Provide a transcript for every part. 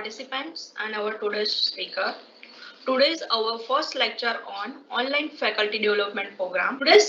participants and our today's speaker. Today is our first lecture on online faculty development program. The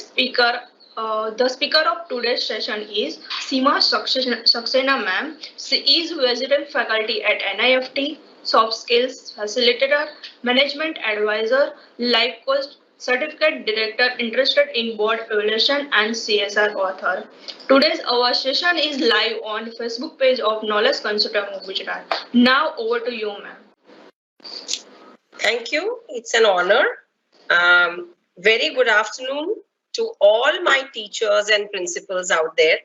speaker of today's session is Seema Saxena ma'am. She is resident faculty at NIFT, soft skills facilitator, management advisor, life coach, certificate director interested in board evaluation and CSR author. Today's our session is live on Facebook page of Knowledge Consortium of Gujarat. Now over to you, ma'am. Thank you. It's an honor. Very good afternoon to all my teachers and principals out there.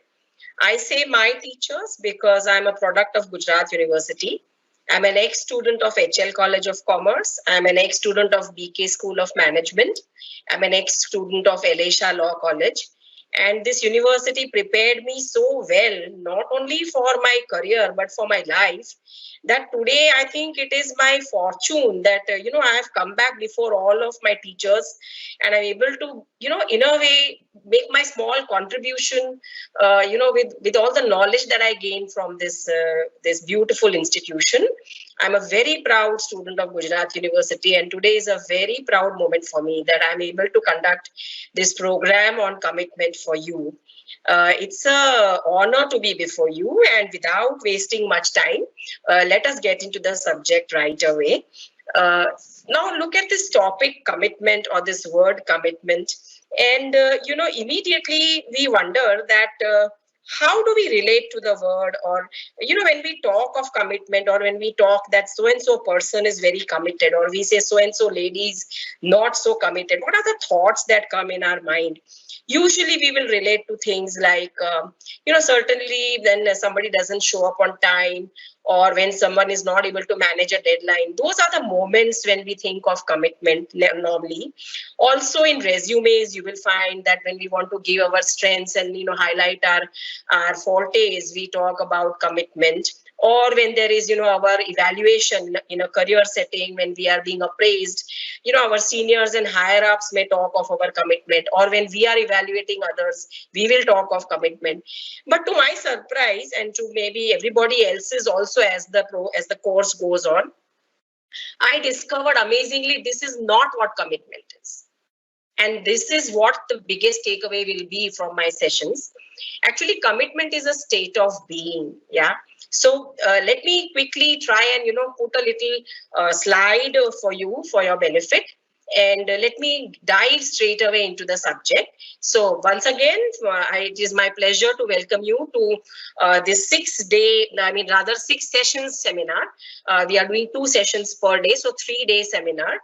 I say my teachers because I'm a product of Gujarat University. I'm an ex-student of HL College of Commerce. I'm an ex-student of BK School of Management. I'm an ex-student of Elisha Law College. And this university prepared me so well, not only for my career, but for my life, that today I think it is my fortune that, I have come back before all of my teachers and I'm able to, in a way, make my small contribution, with all the knowledge that I gained from this beautiful institution. I'm a very proud student of Gujarat University, and today is a very proud moment for me that I'm able to conduct this program on commitment for you. It's an honor to be before you, and without wasting much time, let us get into the subject right away. Now look at this topic, commitment, or this word commitment, and immediately we wonder that how do we relate to the word, or when we talk of commitment, or when we talk that so and so person is very committed, or we say so and so lady is not so committed, what are the thoughts that come in our mind? Usually we will relate to things like, certainly when somebody doesn't show up on time, or when someone is not able to manage a deadline. Those are the moments when we think of commitment normally. Also in resumes, you will find that when we want to give our strengths and highlight our fortes, we talk about commitment. Or when there is, our evaluation in a career setting, when we are being appraised, our seniors and higher ups may talk of our commitment. Or when we are evaluating others, we will talk of commitment. But to my surprise, and to maybe everybody else's also as the course goes on, I discovered amazingly this is not what commitment is. And this is what the biggest takeaway will be from my sessions. Actually, commitment is a state of being. Yeah. So let me quickly try and, put a little slide for you for your benefit. And let me dive straight away into the subject. So once again, it is my pleasure to welcome you to this 6 sessions seminar. We are doing 2 sessions per day, so 3-day seminar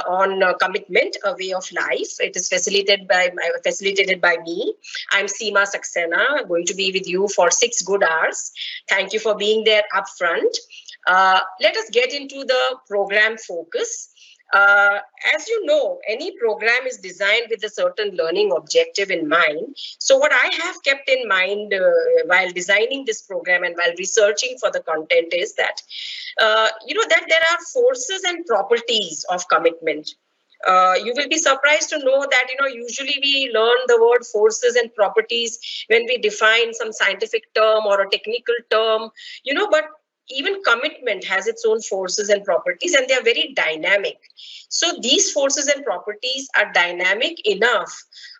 on commitment, a way of life. It is facilitated by me. I'm Seema Saxena, going to be with you for 6 good hours. Thank you for being there up front. Let us get into the program focus. As you know, any program is designed with a certain learning objective in mind. So what I have kept in mind while designing this program and while researching for the content is that, that there are forces and properties of commitment. You will be surprised to know that, usually we learn the word forces and properties when we define some scientific term or a technical term, but even commitment has its own forces and properties, and they are very dynamic. So these forces and properties are dynamic enough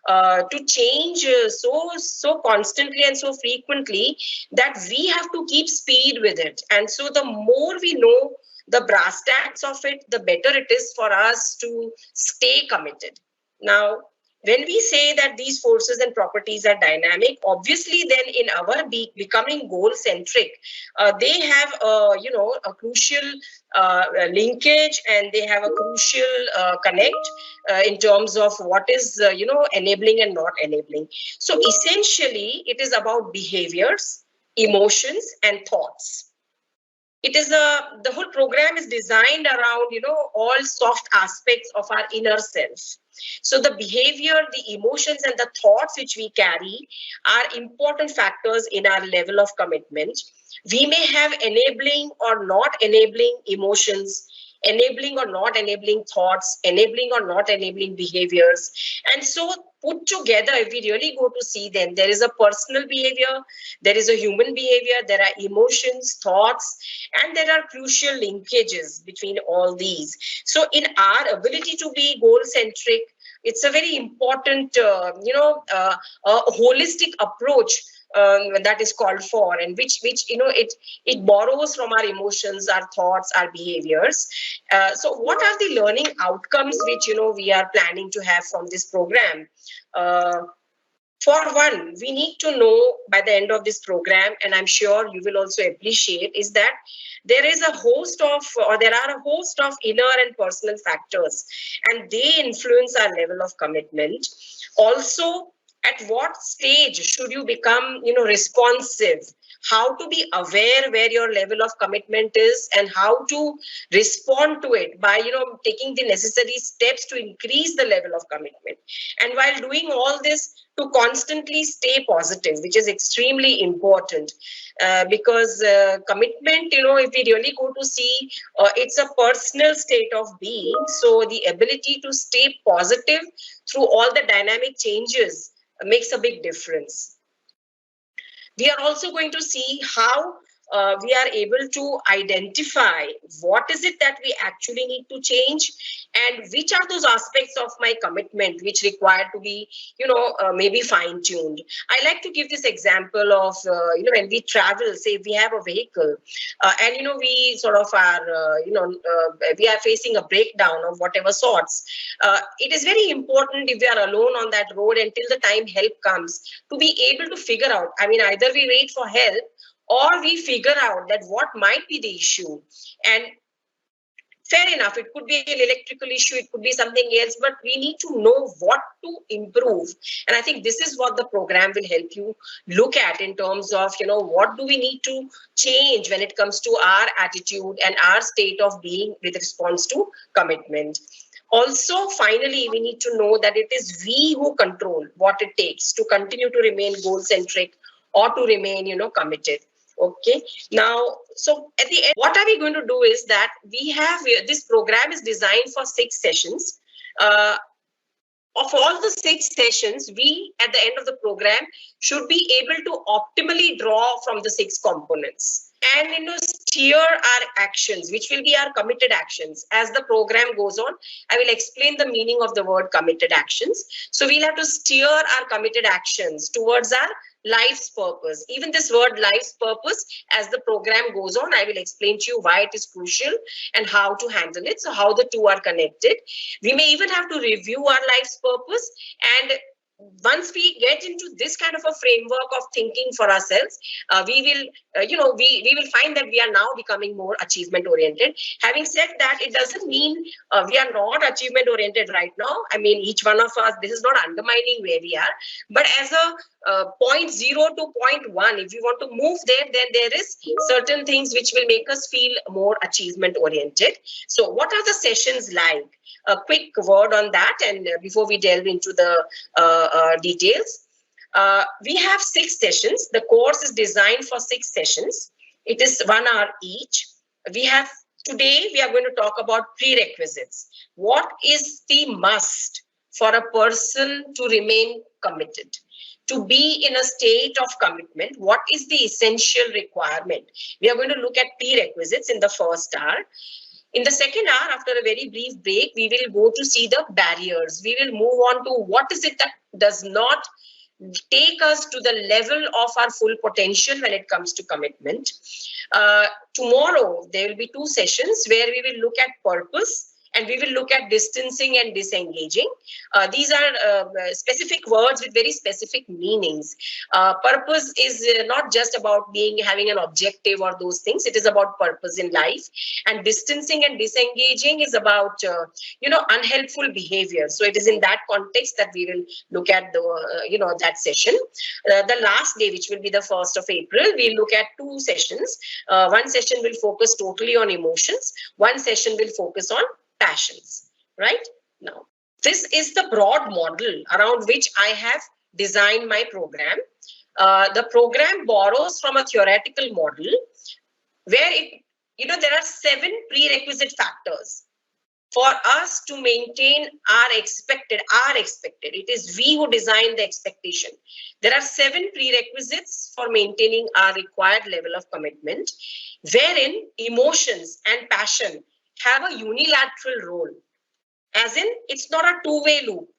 to change so constantly and so frequently that we have to keep speed with it. And so the more we know the brass tacks of it, the better it is for us to stay committed. Now, when we say that these forces and properties are dynamic, obviously then in our becoming goal-centric, they have a crucial linkage, and they have a crucial connect in terms of what is enabling and not enabling. So essentially, it is about behaviors, emotions, and thoughts. It is the whole program is designed around all soft aspects of our inner self. So the behavior, the emotions, and the thoughts which we carry are important factors in our level of commitment. We may have enabling or not enabling emotions, enabling or not enabling thoughts, enabling or not enabling behaviors. And so put together, if we really go to see them, there is a personal behavior, there is a human behavior, there are emotions, thoughts, and there are crucial linkages between all these. So in our ability to be goal-centric, it's a very important, holistic approach that is called for, and which it borrows from our emotions, our thoughts, our behaviors. So what are the learning outcomes which we are planning to have from this program? For one, we need to know by the end of this program, and I'm sure you will also appreciate, is that there are a host of inner and personal factors, and they influence our level of commitment. Also, at what stage should you become responsive? How to be aware where your level of commitment is, and how to respond to it by taking the necessary steps to increase the level of commitment. And while doing all this, to constantly stay positive, which is extremely important, because commitment, if we really go to see, it's a personal state of being. So the ability to stay positive through all the dynamic changes makes a big difference. We are also going to see how we are able to identify what is it that we actually need to change, and which are those aspects of my commitment which require to be, maybe fine-tuned. I like to give this example of, when we travel, say we have a vehicle, and we sort of are, we are facing a breakdown of whatever sorts. It is very important, if we are alone on that road until the time help comes, to be able to figure out, either we wait for help, or we figure out that what might be the issue. And fair enough, it could be an electrical issue, it could be something else, but we need to know what to improve. And I think this is what the program will help you look at, in terms of, what do we need to change when it comes to our attitude and our state of being with response to commitment. Also, finally, we need to know that it is we who control what it takes to continue to remain goal-centric or to remain, committed. Okay. Now, so at the end, what are we going to do is that we have, this program is designed for 6 sessions. Of all the 6 sessions, we, at the end of the program, should be able to optimally draw from the 6 components and steer our actions, which will be our committed actions. As the program goes on, I will explain the meaning of the word committed actions. So we'll have to steer our committed actions towards our life's purpose. Even this word life's purpose, as the program goes on, I will explain to you why it is crucial and how to handle it. So how the two are connected. We may even have to review our life's purpose, and once we get into this kind of a framework of thinking for ourselves, we will, we will find that we are now becoming more achievement oriented. Having said that, it doesn't mean we are not achievement oriented right now. Each one of us, this is not undermining where we are, but as a point 0 to point 1, if we want to move there, then there is certain things which will make us feel more achievement oriented. So what are the sessions like? A quick word on that, and before we delve into the details. We have 6 sessions. The course is designed for 6 sessions. It is 1 hour each. Today we are going to talk about prerequisites. What is the must for a person to remain committed? To be in a state of commitment, what is the essential requirement? We are going to look at prerequisites in the first hour. In the second hour, after a very brief break, we will go to see the barriers. We will move on to what is it that does not take us to the level of our full potential when it comes to commitment. Tomorrow, there will be 2 sessions where we will look at purpose, and we will look at distancing and disengaging. These are specific words with very specific meanings. Purpose is not just about having an objective or those things. It is about purpose in life. And distancing and disengaging is about, unhelpful behavior. So it is in that context that we will look at that session. The last day, which will be the 1st of April, we'll look at 2 sessions. One session will focus totally on emotions. One session will focus on passions. Right? Now, this is the broad model around which I have designed my program. The program borrows from a theoretical model where there are 7 prerequisite factors for us to maintain our expected, it is we who design the expectation. There are 7 prerequisites for maintaining our required level of commitment, wherein emotions and passion have a unilateral role. As in, it's not a two-way loop.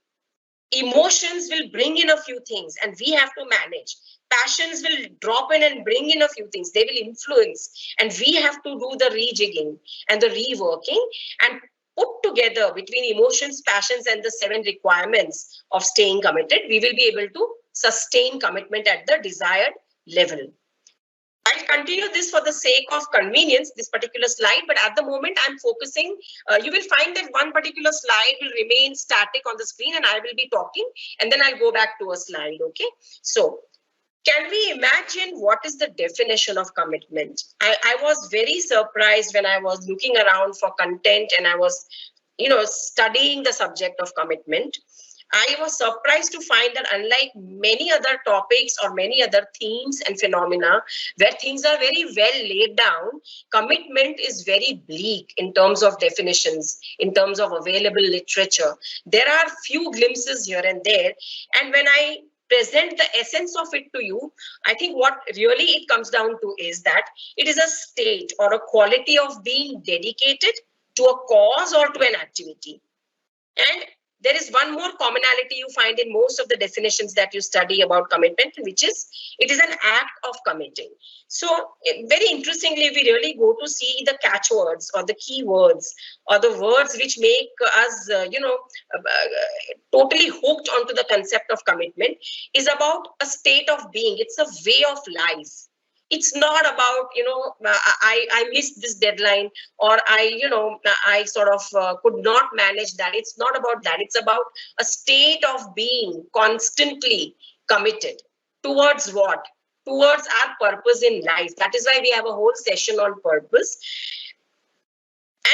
Emotions will bring in a few things and we have to manage. Passions will drop in and bring in a few things. They will influence and we have to do the rejigging and the reworking and put together between emotions, passions, and the 7 requirements of staying committed. We will be able to sustain commitment at the desired level. I'll continue this for the sake of convenience, this particular slide, but at the moment I'm focusing, you will find that one particular slide will remain static on the screen and I will be talking and then I'll go back to a slide, okay? So, can we imagine what is the definition of commitment? I was very surprised when I was looking around for content and I was, studying the subject of commitment. I was surprised to find that unlike many other topics or many other themes and phenomena where things are very well laid down, commitment is very bleak in terms of definitions, in terms of available literature. There are few glimpses here and there. And when I present the essence of it to you, I think what really it comes down to is that it is a state or a quality of being dedicated to a cause or to an activity. And there is one more commonality you find in most of the definitions that you study about commitment, which is it is an act of committing. So very interestingly, we really go to see the catchwords or the key words or the words which make us, totally hooked onto the concept of commitment is about a state of being. It's a way of life. It's not about, I missed this deadline or I sort of could not manage that. It's not about that. It's about a state of being constantly committed towards what? Towards our purpose in life. That is why we have a whole session on purpose.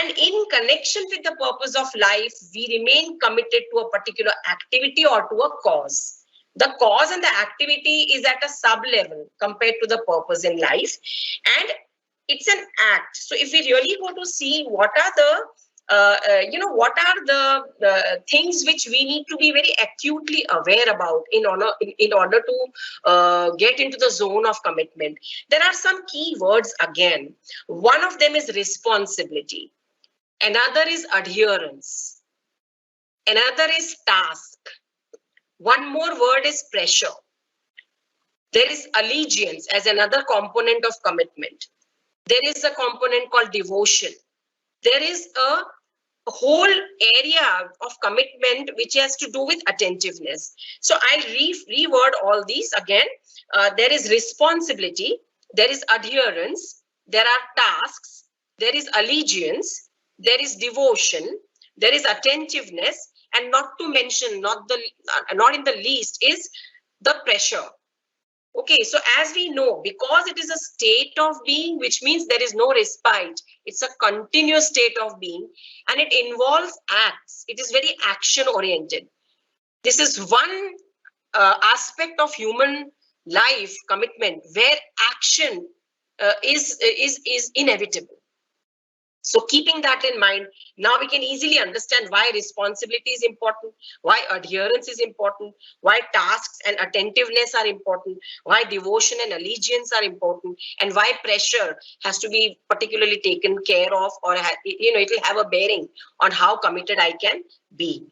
And in connection with the purpose of life, we remain committed to a particular activity or to a cause. The cause and the activity is at a sub-level compared to the purpose in life. And it's an act. So if we really go to see what are the things which we need to be very acutely aware about in order to get into the zone of commitment, there are some key words again. One of them is responsibility. Another is adherence. Another is task. One more word is pressure. There is allegiance as another component of commitment. There is a component called devotion. There is a whole area of commitment which has to do with attentiveness. So I'll reword all these again. There is responsibility. There is adherence. There are tasks. There is allegiance. There is devotion. There is attentiveness. And not to mention, not in the least, is the pressure. Okay, so as we know, because it is a state of being, which means there is no respite. It's a continuous state of being and it involves acts. It is very action oriented. This is one aspect of human life, commitment, where action is inevitable. So keeping that in mind, now we can easily understand why responsibility is important, why adherence is important, why tasks and attentiveness are important, why devotion and allegiance are important, and why pressure has to be particularly taken care of, or it will have a bearing on how committed I can be.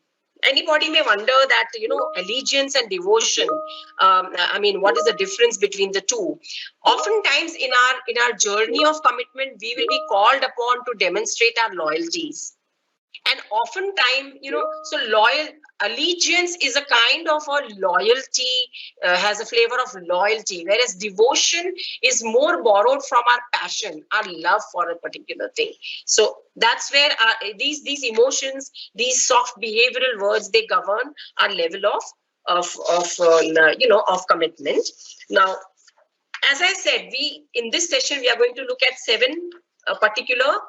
Anybody may wonder that, allegiance and devotion, what is the difference between the two? Oftentimes in our journey of commitment, we will be called upon to demonstrate our loyalties. And oftentimes, allegiance is a kind of a loyalty, has a flavor of loyalty, whereas devotion is more borrowed from our passion, our love for a particular thing. So that's where these emotions, these soft behavioral words, they govern our level of commitment. Now, as I said, in this session, we are going to look at 7 particular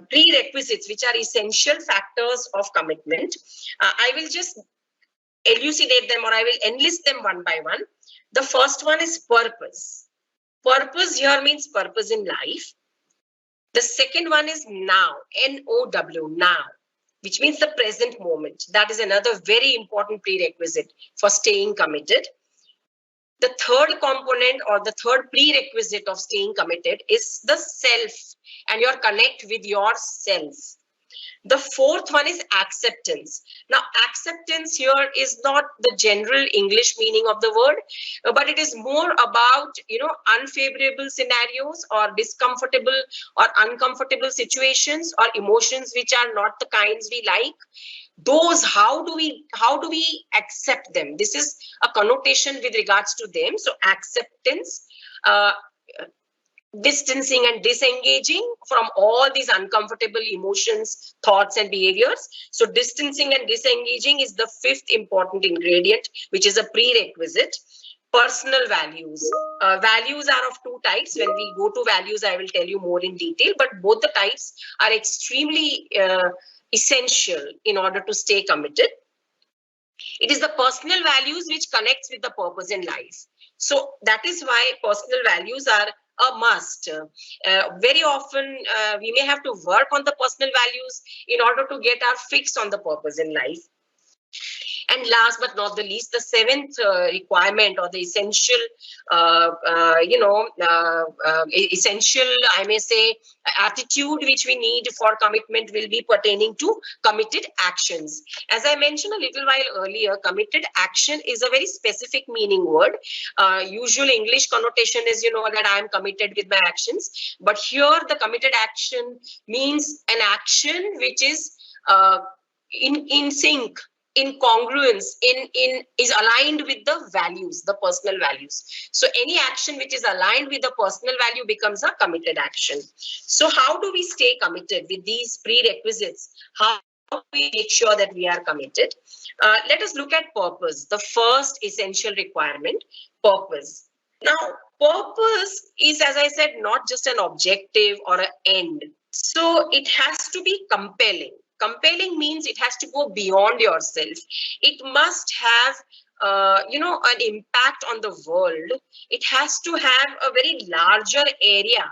prerequisites, which are essential factors of commitment. I will just elucidate them, or I will enlist them one by one. The first one is purpose. Purpose here means purpose in life. The second one is now, N-O-W, now, which means the present moment. That is another very important prerequisite for staying committed. The third component or the third prerequisite of staying committed is the self and your connect with yourself. The fourth one is acceptance. Now, acceptance here is not the general English meaning of the word, but it is more about, unfavorable scenarios or discomfortable or uncomfortable situations or emotions which are not the kinds we like. Those, how do we accept them? This is a connotation with regards to them. So acceptance, distancing and disengaging from all these uncomfortable emotions, thoughts and behaviors. So distancing and disengaging is the fifth important ingredient, which is a prerequisite. Personal values. Values are of two types. When we go to values, I will tell you more in detail, but both the types are extremely essential in order to stay committed. It is the personal values which connects with the purpose in life. So that is why personal values are a must. Very often we may have to work on the personal values in order to get our fix on the purpose in life. And last but not the least, the seventh requirement or the essential, essential, I may say, attitude which we need for commitment will be pertaining to committed actions. As I mentioned a little while earlier, committed action is a very specific meaning word. Usual English connotation is, that I am committed with my actions. But here the committed action means an action which is in sync, in congruence, is aligned with the values, the personal values. So any action which is aligned with the personal value becomes a committed action. So how do we stay committed with these prerequisites? How do we make sure that we are committed? Let us look at purpose, the first essential requirement, purpose. Now, purpose is, as I said, not just an objective or an end. So it has to be compelling. Compelling means it has to go beyond yourself. It must have, an impact on the world. It has to have a very larger area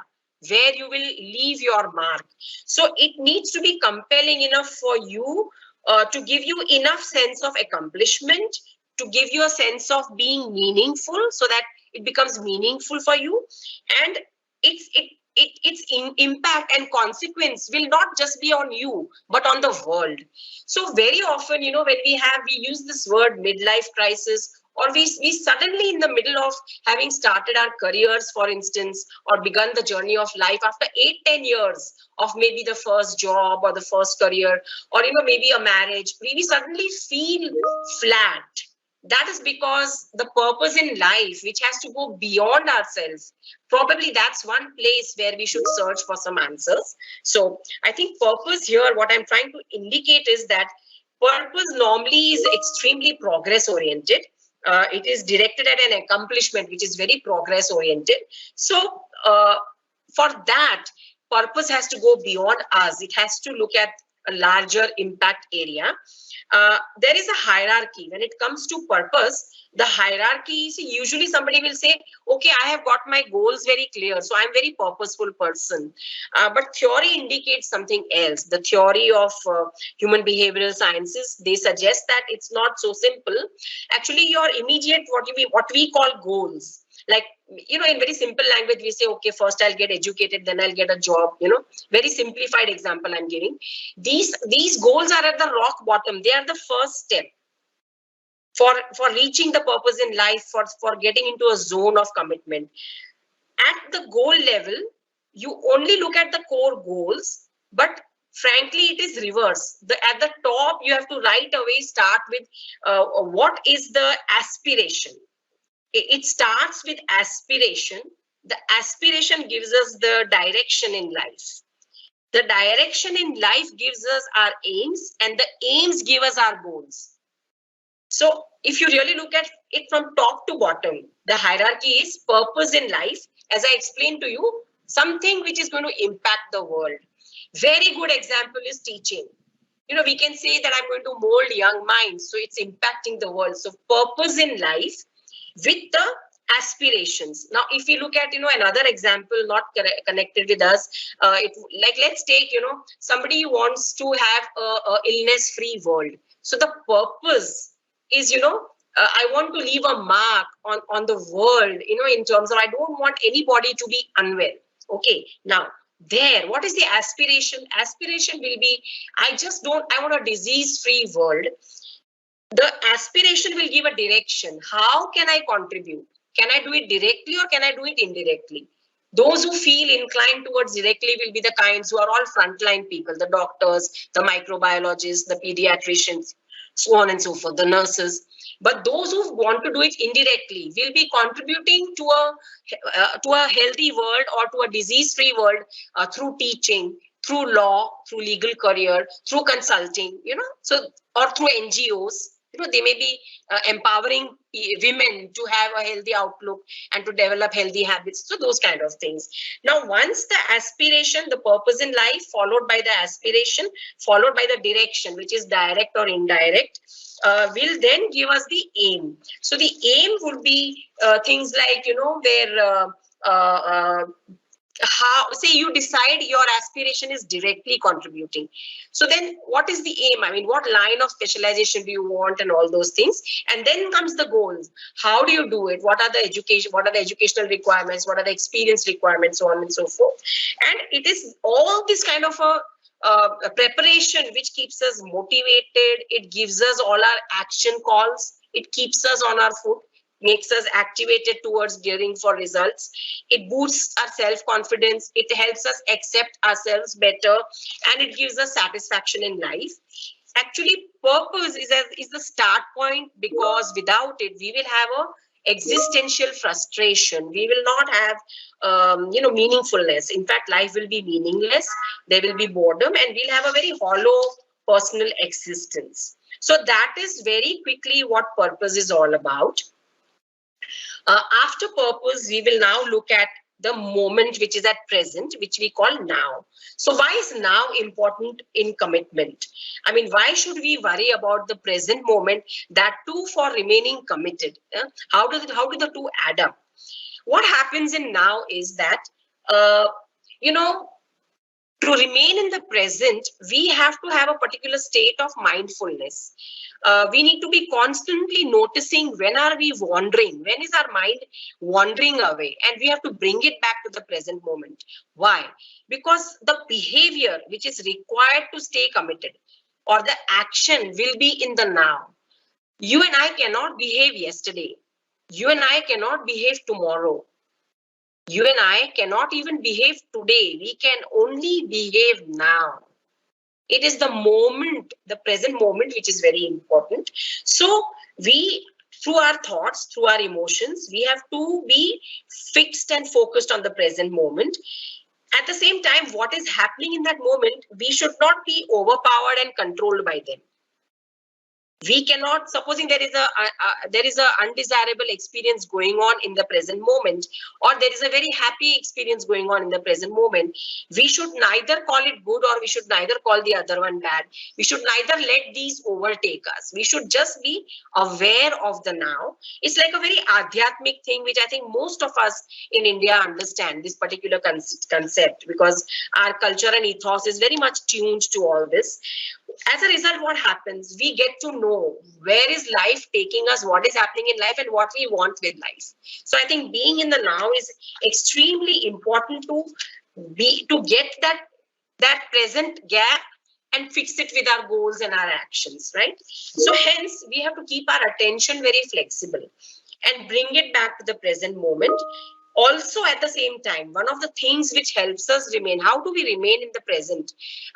where you will leave your mark. So it needs to be compelling enough for you to give you enough sense of accomplishment, to give you a sense of being meaningful, so that it becomes meaningful for you. And its impact and consequence will not just be on you, but on the world. So very often, when we use this word midlife crisis, or we suddenly in the middle of having started our careers, for instance, or begun the journey of life after 8-10 years of maybe the first job or the first career, or maybe a marriage, we suddenly feel flat. That is because the purpose in life, which has to go beyond ourselves, probably that's one place where we should search for some answers. So I think purpose here, what I'm trying to indicate is that purpose normally is extremely progress oriented. It is directed at an accomplishment which is very progress oriented. So for that, purpose has to go beyond us. It has to look at a larger impact area. There is a hierarchy when it comes to purpose. The hierarchy, usually somebody will say, okay, I have got my goals very clear, so I'm very purposeful person. But theory indicates something else. The theory of human behavioral sciences, they suggest that it's not so simple. Actually, your immediate, what we call goals, like, in very simple language, we say, okay, first I'll get educated, then I'll get a job, very simplified example I'm giving. These goals are at the rock bottom. They are the first step for reaching the purpose in life, for getting into a zone of commitment. At the goal level, you only look at the core goals, but frankly, it is reverse. At the top, you have to right away start with what is the aspiration. It starts with aspiration. The aspiration gives us the direction in life. The direction in life gives us our aims, and the aims give us our goals. So if you really look at it from top to bottom, the hierarchy is purpose in life. As I explained to you, something which is going to impact the world. Very good example is teaching. We can say that I'm going to mold young minds, so it's impacting the world. So purpose in life with the aspirations. Now, if we look at, another example, not connected with us, let's take, somebody wants to have a illness-free world. So the purpose is, I want to leave a mark on the world, in terms of, I don't want anybody to be unwell. Okay, now, what is the aspiration? Aspiration will be, I want a disease-free world. The aspiration will give a direction. How can I contribute? Can I do it directly or can I do it indirectly? Those who feel inclined towards directly will be the kinds who are all frontline people, the doctors, the microbiologists, the pediatricians, so on and so forth, the nurses. But those who want to do it indirectly will be contributing to a healthy world or to a disease-free world through teaching, through law, through legal career, through consulting, or through NGOs. They may be empowering women to have a healthy outlook and to develop healthy habits. So those kind of things. Now, once the aspiration, the purpose in life, followed by the aspiration, followed by the direction, which is direct or indirect, will then give us the aim. So the aim would be things like, where how, say you decide your aspiration is directly contributing. So then what is the aim? I mean, what line of specialization do you want and all those things? And then comes the goals. How do you do it? What are the educational requirements? What are the experience requirements? So on and so forth. And it is all this kind of a preparation which keeps us motivated. It gives us all our action calls. It keeps us on our foot, makes us activated towards gearing for results. It boosts our self-confidence. It helps us accept ourselves better, and it gives us satisfaction in life. Actually, purpose is the start point, because without it, we will have a existential frustration. We will not have, meaningfulness. In fact, life will be meaningless. There will be boredom, and we'll have a very hollow personal existence. So that is very quickly what purpose is all about. After purpose, we will now look at the moment which is at present, which we call now. So why is now important in commitment? I mean, why should we worry about the present moment, that too for remaining committed? How do the two add up? What happens in now is that, to remain in the present, we have to have a particular state of mindfulness. We need to be constantly noticing when are we wandering, when is our mind wandering away, and we have to bring it back to the present moment. Why? Because the behavior which is required to stay committed, or the action, will be in the now. You and I cannot behave yesterday. You and I cannot behave tomorrow. You and I cannot even behave today. We can only behave now. It is the moment, the present moment, which is very important. So we, through our thoughts, through our emotions, we have to be fixed and focused on the present moment. At the same time, what is happening in that moment, we should not be overpowered and controlled by them. We cannot, supposing there is a undesirable experience going on in the present moment, or there is a very happy experience going on in the present moment, we should neither call it good or we should neither call the other one bad. We should neither let these overtake us. We should just be aware of the now. It's like a very adhyatmic thing, which I think most of us in India understand, this particular concept, because our culture and ethos is very much tuned to all this. As a result, what happens? We get to know where is life taking us, what is happening in life, and what we want with life. So I think being in the now is extremely important to get that present gap and fix it with our goals and our actions, right? So hence, we have to keep our attention very flexible and bring it back to the present moment. Also, at the same time, one of the things which helps us remain, how do we remain in the present?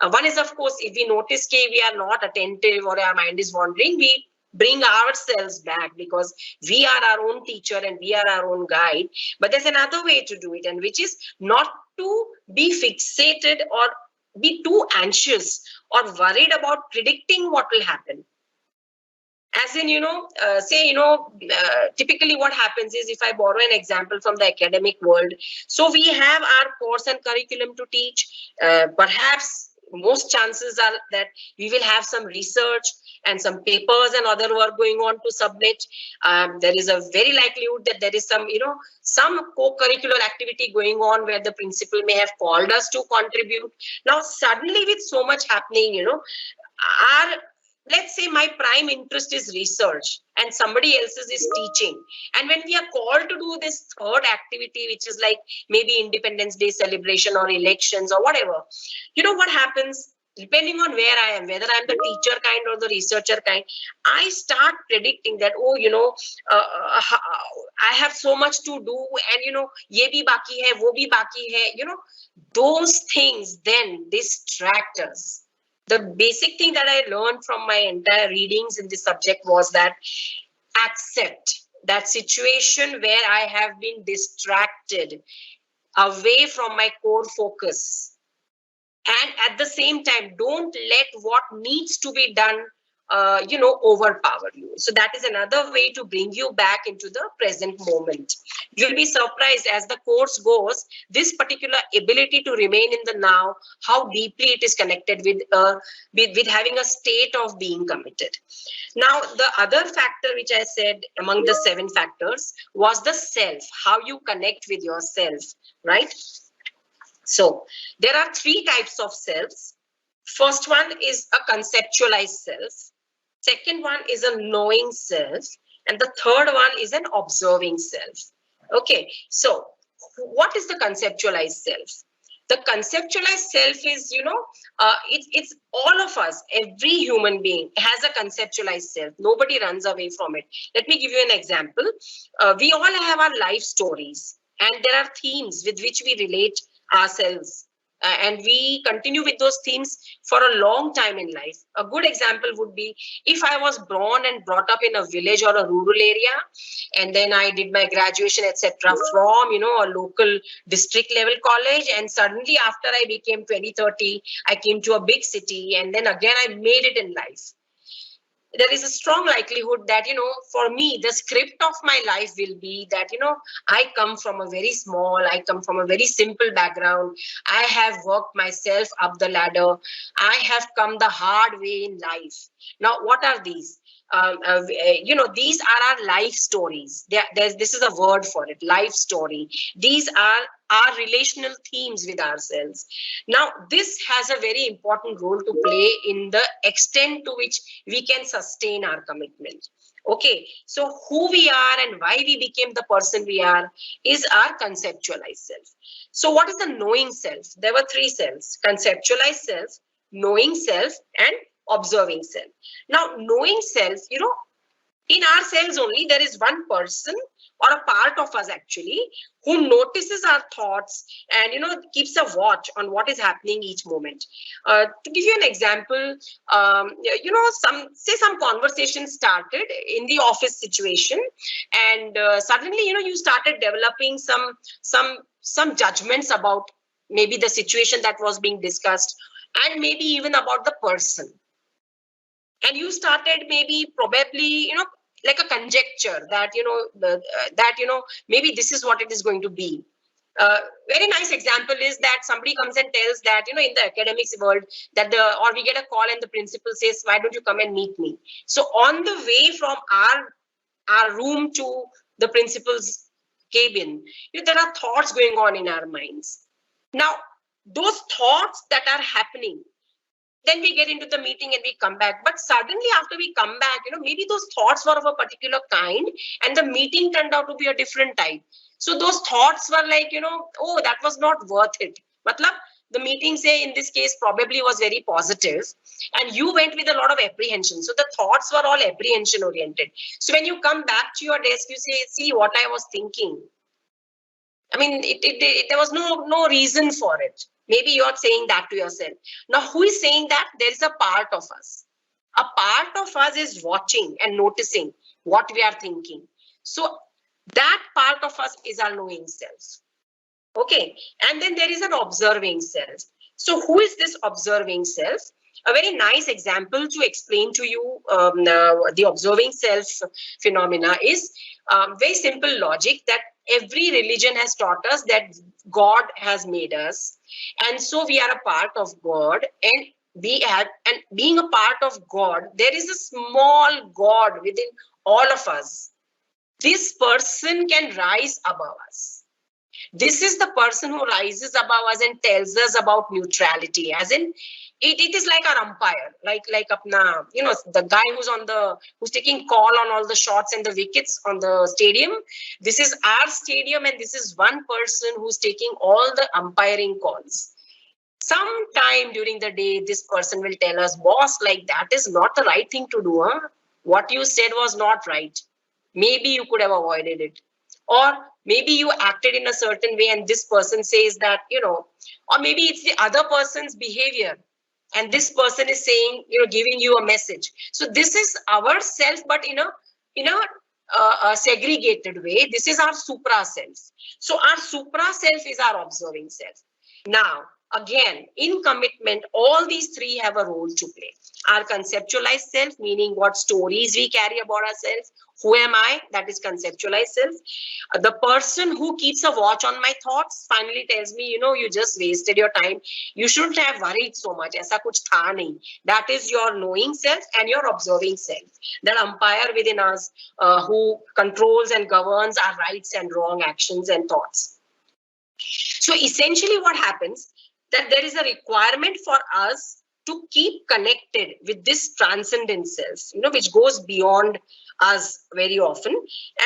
One is, of course, if we notice that we are not attentive or our mind is wandering, we bring ourselves back, because we are our own teacher and we are our own guide. But there's another way to do it, and which is not to be fixated or be too anxious or worried about predicting what will happen. As in, typically what happens is, if I borrow an example from the academic world, so we have our course and curriculum to teach. Perhaps most chances are that we will have some research and some papers and other work going on to submit. There is a very likelihood that there is some, some co-curricular activity going on where the principal may have called us to contribute. Now, suddenly with so much happening, let's say my prime interest is research and somebody else's is teaching. And when we are called to do this third activity, which is like maybe Independence Day celebration or elections or whatever, what happens? Depending on where I am, whether I'm the teacher kind or the researcher kind, I start predicting that, I have so much to do and, ye bhi baki hai, wo bhi baki hai, those things then distract us. The basic thing that I learned from my entire readings in this subject was that accept that situation where I have been distracted away from my core focus. And at the same time, don't let what needs to be done, overpower you. So that is another way to bring you back into the present moment. You'll be surprised as the course goes, this particular ability to remain in the now, how deeply it is connected with having a state of being committed. Now, the other factor which I said among the 7 factors was the self, how you connect with yourself, right? So there are 3 types of selves. First one is a conceptualized self. Second one is a knowing self. And the third one is an observing self. Okay, so what is the conceptualized self? The conceptualized self is, it's all of us. Every human being has a conceptualized self. Nobody runs away from it. Let me give you an example. We all have our life stories, and there are themes with which we relate ourselves. And we continue with those themes for a long time in life. A good example would be if I was born and brought up in a village or a rural area, and then I did my graduation, etc., from, a local district level college, and suddenly after I became 20-30, I came to a big city, and then again I made it in life. There is a strong likelihood that, for me, the script of my life will be that, I come from a very simple background. I have worked myself up the ladder. I have come the hard way in life. Now, what are these? These are our life stories. This is a word for it, life story. These are our relational themes with ourselves. Now, this has a very important role to play in the extent to which we can sustain our commitment. Okay, so who we are and why we became the person we are is our conceptualized self. So what is the knowing self? There were 3 selves: conceptualized self, knowing self, and observing self. Now, knowing self, in ourselves only, there is one person or a part of us actually who notices our thoughts and, keeps a watch on what is happening each moment. To give you an example, some conversation started in the office situation, and suddenly, you started developing some judgments about maybe the situation that was being discussed, and maybe even about the person. And you started probably, like a conjecture that, maybe this is what it is going to be. Very nice example is that somebody comes and tells that, in the academics world, or we get a call and the principal says, why don't you come and meet me? So on the way from our room to the principal's cabin, there are thoughts going on in our minds. Now, those thoughts that are happening, then we get into the meeting and we come back. But suddenly after we come back, maybe those thoughts were of a particular kind and the meeting turned out to be a different type. So those thoughts were like, oh, that was not worth it. Matlab, the meeting, say, in this case, probably was very positive, and you went with a lot of apprehension. So the thoughts were all apprehension oriented. So when you come back to your desk, you say, see what I was thinking. I mean, there was no reason for it. Maybe you're saying that to yourself. Now, who is saying that? There is a part of us. A part of us is watching and noticing what we are thinking. So that part of us is our knowing self. Okay. And then there is an observing self. So who is this observing self? A very nice example to explain to you the observing self phenomena is very simple logic that every religion has taught us that God has made us, and so we are a part of God, and being a part of God, there is a small God within all of us. This person can rise above us. This is the person who rises above us and tells us about neutrality, as in it is like our umpire, like apna, the guy who's taking call on all the shots and the wickets on the stadium. This is our stadium, and this is one person who's taking all the umpiring calls. Sometime during the day, this person will tell us, boss, like that is not the right thing to do. Huh? What you said was not right. Maybe you could have avoided it. Or maybe you acted in a certain way and this person says that, or maybe it's the other person's behavior and this person is saying, giving you a message. So this is our self, but in a segregated way. This is our supra self. So our supra self is our observing self. Now, again, in commitment, all these three have a role to play. Our conceptualized self, meaning what stories we carry about ourselves. Who am I? That is conceptualized self. The person who keeps a watch on my thoughts finally tells me, you just wasted your time. You shouldn't have worried so much. Aisa kuch tha nahi. That is your knowing self and your observing self. That umpire within us who controls and governs our rights and wrong actions and thoughts. So essentially what happens, that there is a requirement for us to keep connected with this transcendent self, which goes beyond us very often.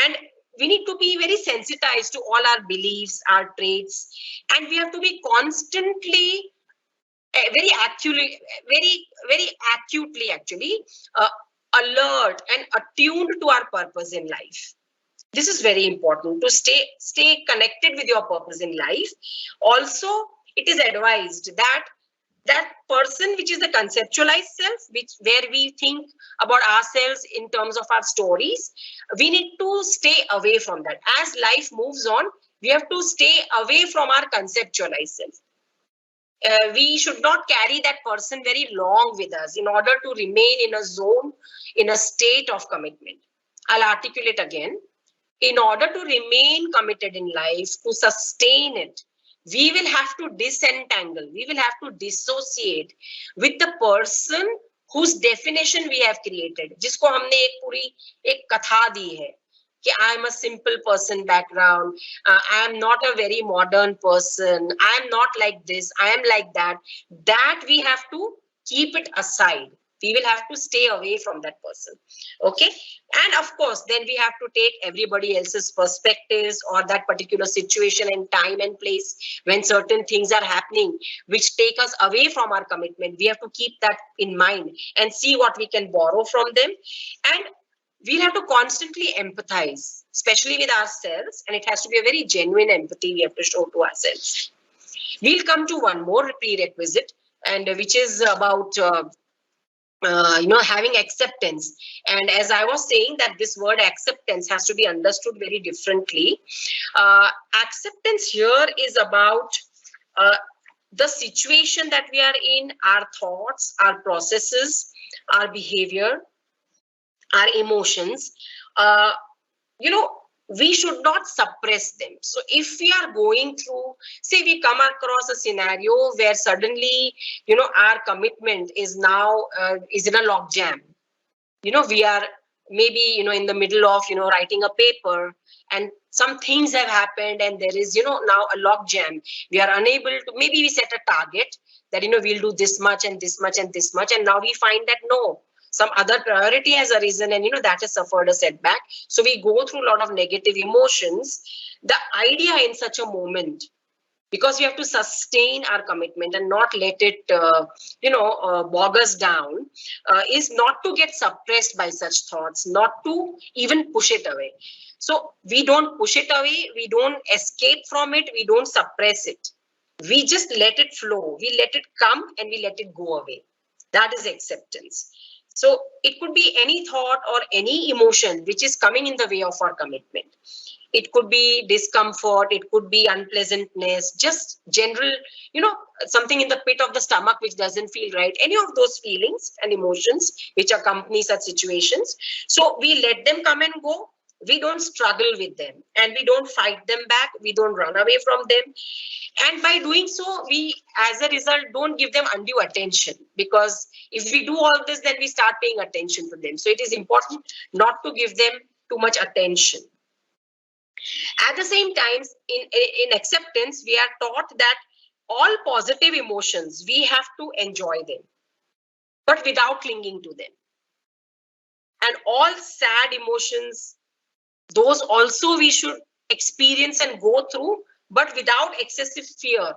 And we need to be very sensitized to all our beliefs, our traits, and we have to be constantly, very acutely alert and attuned to our purpose in life. This is very important, to stay connected with your purpose in life. Also, it is advised that person which is the conceptualized self, where we think about ourselves in terms of our stories, we need to stay away from that. As life moves on, we have to stay away from our conceptualized self. We should not carry that person very long with us in order to remain in a zone, in a state of commitment. I'll articulate again. In order to remain committed in life, to sustain it, we will have to disentangle, we will have to dissociate with the person whose definition we have created, जिसको हमने एक पूरी एक कथा दी है कि I am a simple person background, I am not a very modern person, I am not like this, I am like that. That we have to keep it aside. We will have to stay away from that person. Okay. And of course, then we have to take everybody else's perspectives or that particular situation and time and place when certain things are happening, which take us away from our commitment. We have to keep that in mind and see what we can borrow from them. And we'll have to constantly empathize, especially with ourselves. And it has to be a very genuine empathy we have to show to ourselves. We'll come to one more prerequisite, and which is about having acceptance. And as I was saying, that this word acceptance has to be understood very differently. Acceptance here is about the situation that we are in, our thoughts, our processes, our behavior, our emotions. We should not suppress them. So if we are going through, say we come across a scenario where suddenly, our commitment is now is in a log jam. We are maybe, in the middle of, writing a paper, and some things have happened and there is, now a log jam. We are unable to, maybe we set a target that, we'll do this much and this much and this much. And now we find that no, some other priority has arisen and, that has suffered a setback. So we go through a lot of negative emotions. The idea in such a moment, because we have to sustain our commitment and not let it, bog us down, is not to get suppressed by such thoughts, not to even push it away. So we don't push it away, we don't escape from it, we don't suppress it. We just let it flow, we let it come and we let it go away. That is acceptance. So it could be any thought or any emotion which is coming in the way of our commitment. It could be discomfort, it could be unpleasantness, just general, something in the pit of the stomach which doesn't feel right. Any of those feelings and emotions which accompany such situations. So we let them come and go. We don't struggle with them, and we don't fight them back. We don't run away from them. And by doing so, we, as a result, don't give them undue attention, because if we do all this, then we start paying attention to them. So it is important not to give them too much attention. At the same time, in acceptance, we are taught that all positive emotions, we have to enjoy them, but without clinging to them. And all sad emotions, those also we should experience and go through, but without excessive fear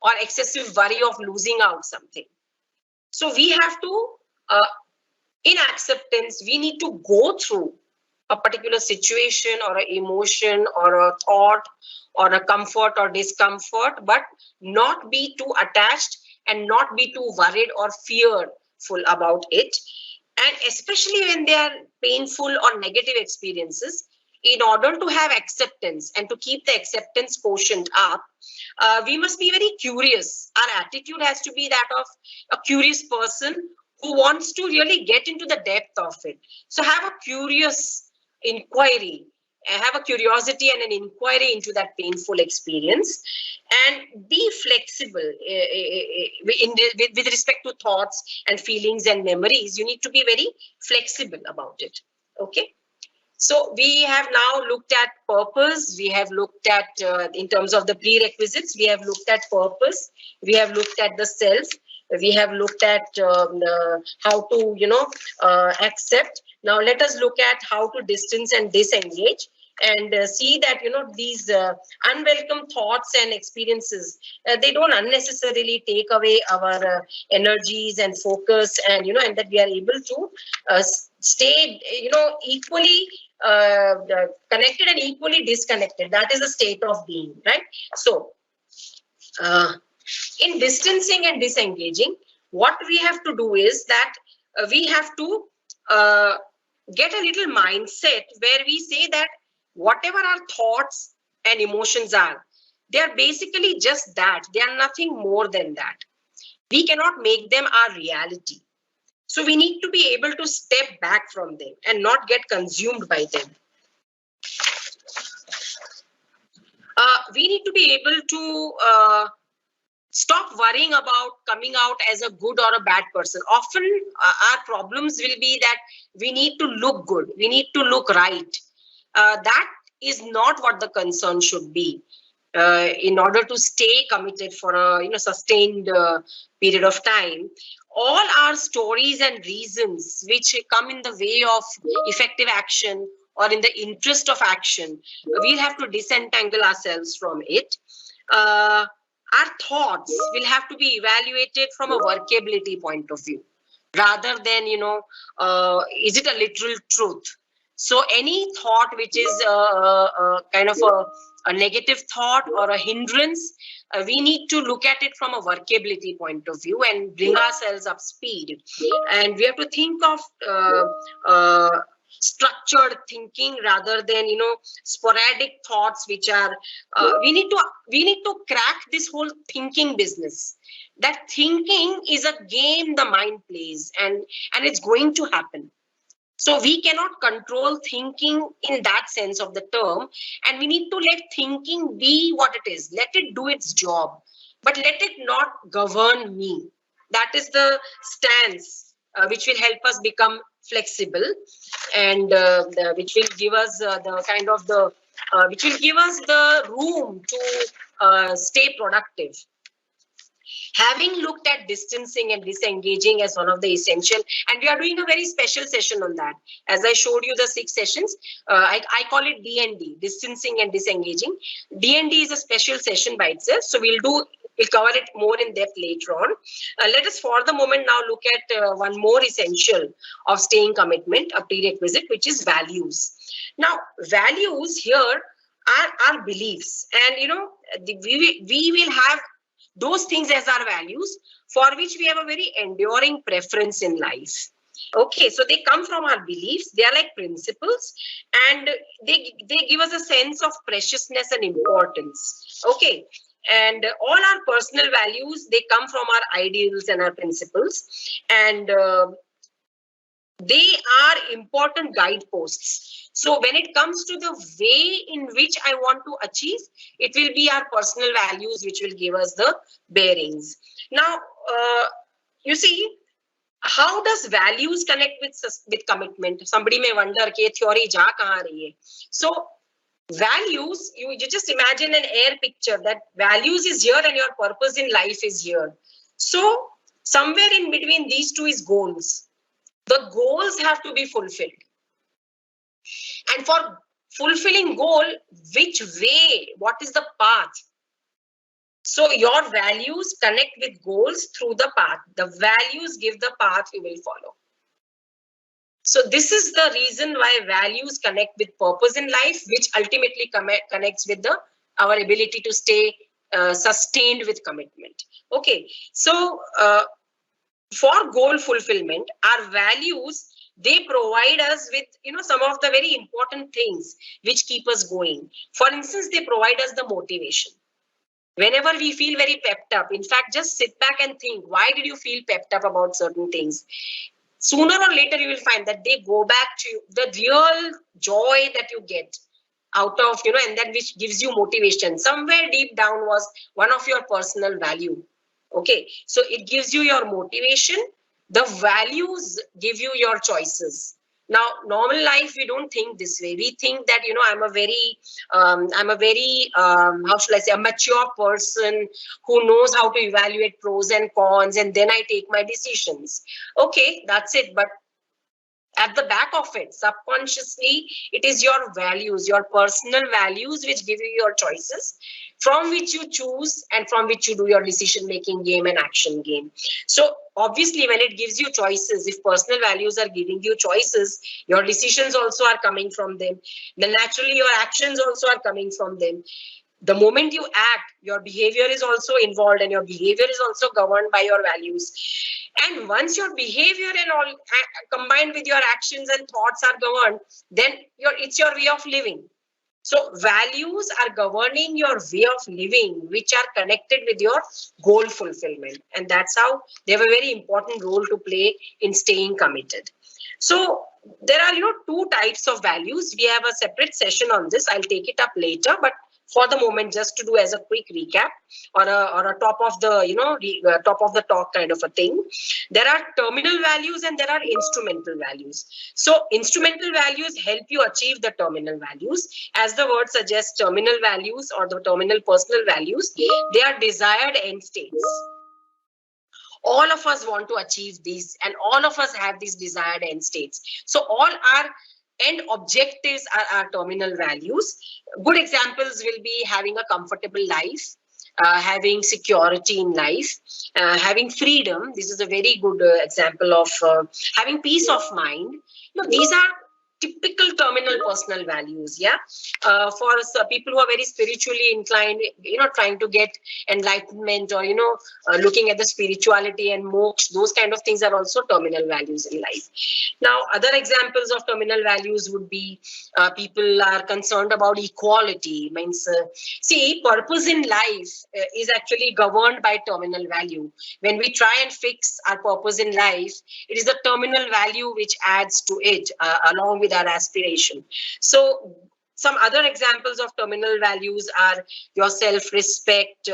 or excessive worry of losing out something. So we have to, in acceptance, we need to go through a particular situation or an emotion or a thought or a comfort or discomfort, but not be too attached and not be too worried or fearful about it. And especially when they are painful or negative experiences, in order to have acceptance and to keep the acceptance quotient up, we must be very curious. Our attitude has to be that of a curious person who wants to really get into the depth of it. So have a curious inquiry, have a curiosity and an inquiry into that painful experience, and be flexible with respect to thoughts and feelings and memories. You need to be very flexible about it. Okay. So we have now looked at purpose. We have looked at, in terms of the prerequisites, we have looked at purpose. We have looked at the self. We have looked at how to, accept. Now let us look at how to distance and disengage, and see that, these unwelcome thoughts and experiences, they don't unnecessarily take away our energies and focus, and, and that we are able to stay, equally connected and equally disconnected. That is a state of being, right? So, in distancing and disengaging, what we have to do is that we have to get a little mindset where we say that whatever our thoughts and emotions are, they are basically just that. They are nothing more than that. We cannot make them our reality. So we need to be able to step back from them and not get consumed by them. We need to be able to stop worrying about coming out as a good or a bad person. Often our problems will be that we need to look good. We need to look right. That is not what the concern should be. In order to stay committed for a sustained period of time, all our stories and reasons which come in the way of effective action or in the interest of action, we'll have to disentangle ourselves from it. Our thoughts will have to be evaluated from a workability point of view, rather than, is it a literal truth? So any thought which is kind of a negative thought or a hindrance, we need to look at it from a workability point of view and bring ourselves up speed. And we have to think of structured thinking rather than, sporadic thoughts, which are, we need to crack this whole thinking business. That thinking is a game the mind plays, and it's going to happen. So we cannot control thinking in that sense of the term, and we need to let thinking be what it is. Let it do its job, but let it not govern me. That is the stance which will help us become flexible, and which will give us which will give us the room to stay productive. Having looked at distancing and disengaging as one of the essential, and we are doing a very special session on that. As I showed you the 6 sessions, I call it D&D, distancing and disengaging. D&D is a special session by itself, so we'll cover it more in depth later on. Let us for the moment now look at one more essential of staying commitment, a prerequisite, which is values. Now, values here are our beliefs, and we will have those things as our values, for which we have a very enduring preference in life. Okay, so they come from our beliefs. They are like principles, and they give us a sense of preciousness and importance. Okay, and all our personal values, they come from our ideals and our principles, and They are important guideposts. So when it comes to the way in which I want to achieve, it will be our personal values which will give us the bearings. Now, you see, how does values connect with commitment? Somebody may wonder, "Ke theory ja kahan rahi hai?" So values, you just imagine an air picture that values is here and your purpose in life is here. So somewhere in between these two is goals. The goals have to be fulfilled. And for fulfilling goal, which way, what is the path? So your values connect with goals through the path. The values give the path you will follow. So this is the reason why values connect with purpose in life, which ultimately connects with our ability to stay sustained with commitment. Okay, so for goal fulfillment, our values, they provide us with some of the very important things which keep us going. For instance, they provide us the motivation. Whenever we feel very pepped up, in fact, just sit back and think, why did you feel pepped up about certain things? Sooner or later, you will find that they go back to you. The real joy that you get out of, and that which gives you motivation, somewhere deep down was one of your personal value. Okay, so it gives you your motivation. The values give you your choices. Now, normal life, we don't think this way. We think that, I'm a very, how should I say, a mature person who knows how to evaluate pros and cons, and then I take my decisions. Okay, that's it. But at the back of it, subconsciously, it is your values, your personal values, which give you your choices, from which you choose and from which you do your decision making game and action game. So obviously, when it gives you choices, if personal values are giving you choices, your decisions also are coming from them. Then naturally, your actions also are coming from them. The moment you act, your behavior is also involved, and your behavior is also governed by your values. And once your behavior and all combined with your actions and thoughts are governed, then it's your way of living. So values are governing your way of living, which are connected with your goal fulfillment. And that's how they have a very important role to play in staying committed. So there are, two types of values. We have a separate session on this. I'll take it up later, but for the moment, just to do as a quick recap or a top of the, top of the talk kind of a thing. There are terminal values and there are instrumental values. So instrumental values help you achieve the terminal values. As the word suggests, terminal values or the terminal personal values, they are desired end states. All of us want to achieve these, and all of us have these desired end states. So all our end objectives are our terminal values. Good examples will be having a comfortable life, having security in life, having freedom. This is a very good example of having peace of mind. These are typical terminal personal values. Yeah, for people who are very spiritually inclined, trying to get enlightenment, or looking at the spirituality and moksha, those kind of things are also terminal values in life. Now, other examples of terminal values would be people are concerned about equality. Means, see, purpose in life is actually governed by terminal value. When we try and fix our purpose in life, it is the terminal value which adds to it along with our aspiration. So some other examples of terminal values are your self-respect,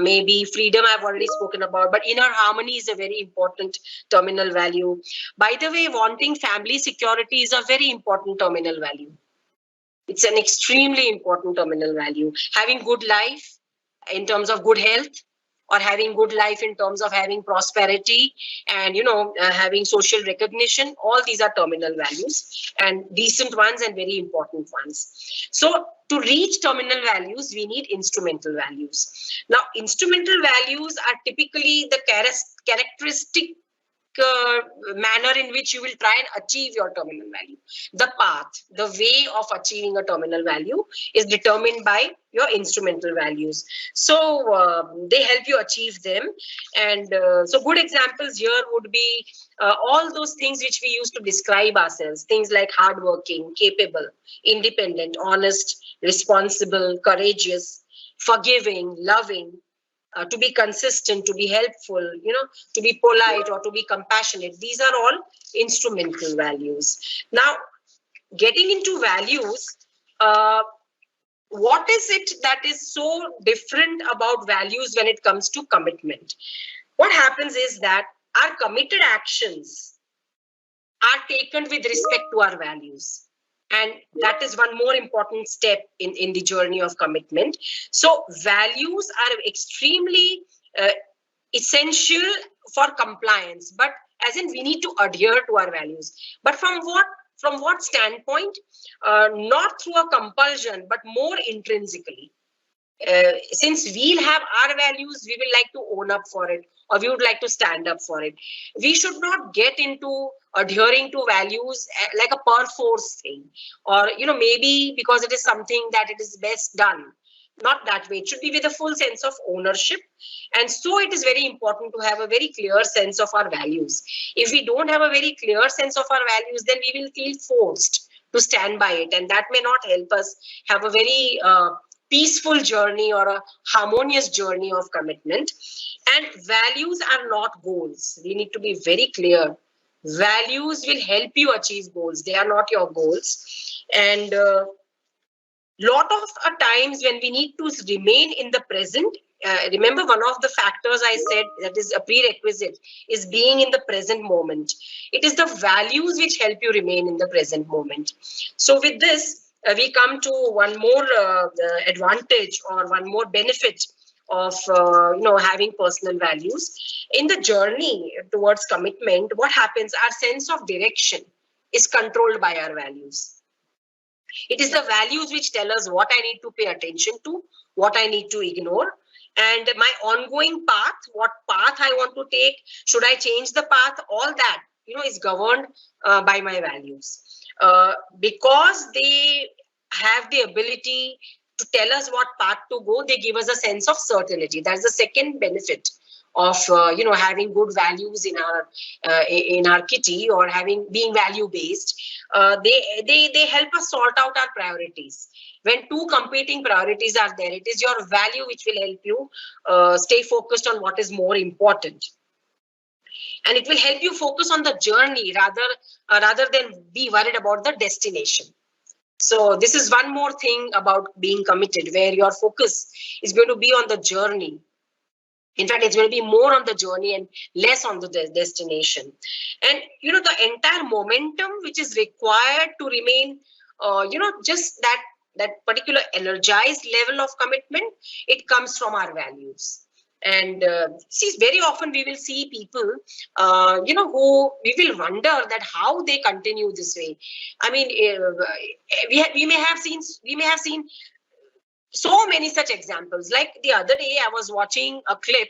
maybe freedom I've already spoken about, but inner harmony is a very important terminal value. By the way, wanting family security is a very important terminal value. It's an extremely important terminal value. Having good life in terms of good health, or having good life in terms of having prosperity and having social recognition, all these are terminal values, and decent ones and very important ones. So to reach terminal values, we need instrumental values. Now, instrumental values are typically the characteristic manner in which you will try and achieve your terminal value. The path, the way of achieving a terminal value is determined by your instrumental values. So they help you achieve them. And so good examples here would be all those things which we use to describe ourselves. Things like hardworking, capable, independent, honest, responsible, courageous, forgiving, loving. to be consistent, to be helpful, to be polite or to be compassionate. These are all instrumental values. Now, getting into values, what is it that is so different about values when it comes to commitment? What happens is that our committed actions are taken with respect to our values. And that is one more important step in the journey of commitment. So values are extremely essential for compliance, but as in we need to adhere to our values. But from what standpoint? Not through a compulsion, but more intrinsically. Since we'll have our values, we will like to own up for it, or we would like to stand up for it. We should not get into adhering to values like a per force thing, or maybe because it is something that it is best done. Not that way. It should be with a full sense of ownership. And so it is very important to have a very clear sense of our values. If we don't have a very clear sense of our values, then we will feel forced to stand by it, and that may not help us have a very peaceful journey or a harmonious journey of commitment. And values are not goals. We need to be very clear. Values will help you achieve goals. They are not your goals. And lot of times when we need to remain in the present, remember one of the factors I said that is a prerequisite is being in the present moment. It is the values which help you remain in the present moment. So with this, we come to one more advantage or one more benefit of having personal values. In the journey towards commitment, what happens? Our sense of direction is controlled by our values. It is the values which tell us what I need to pay attention to, what I need to ignore, and my ongoing path, what path I want to take, should I change the path, all that, is governed by my values. Because they have the ability to tell us what path to go, they give us a sense of certainty. That's the second benefit of having good values in our kitty, or being value based. They help us sort out our priorities. When two competing priorities are there, it is your value which will help you stay focused on what is more important. And it will help you focus on the journey rather than be worried about the destination. So this is one more thing about being committed, where your focus is going to be on the journey. In fact, it's going to be more on the journey and less on the destination. And, the entire momentum which is required to remain, just that particular energized level of commitment, it comes from our values. And see, very often we will see people, who we will wonder that how they continue this way. I mean, we may have seen so many such examples. Like the other day, I was watching a clip,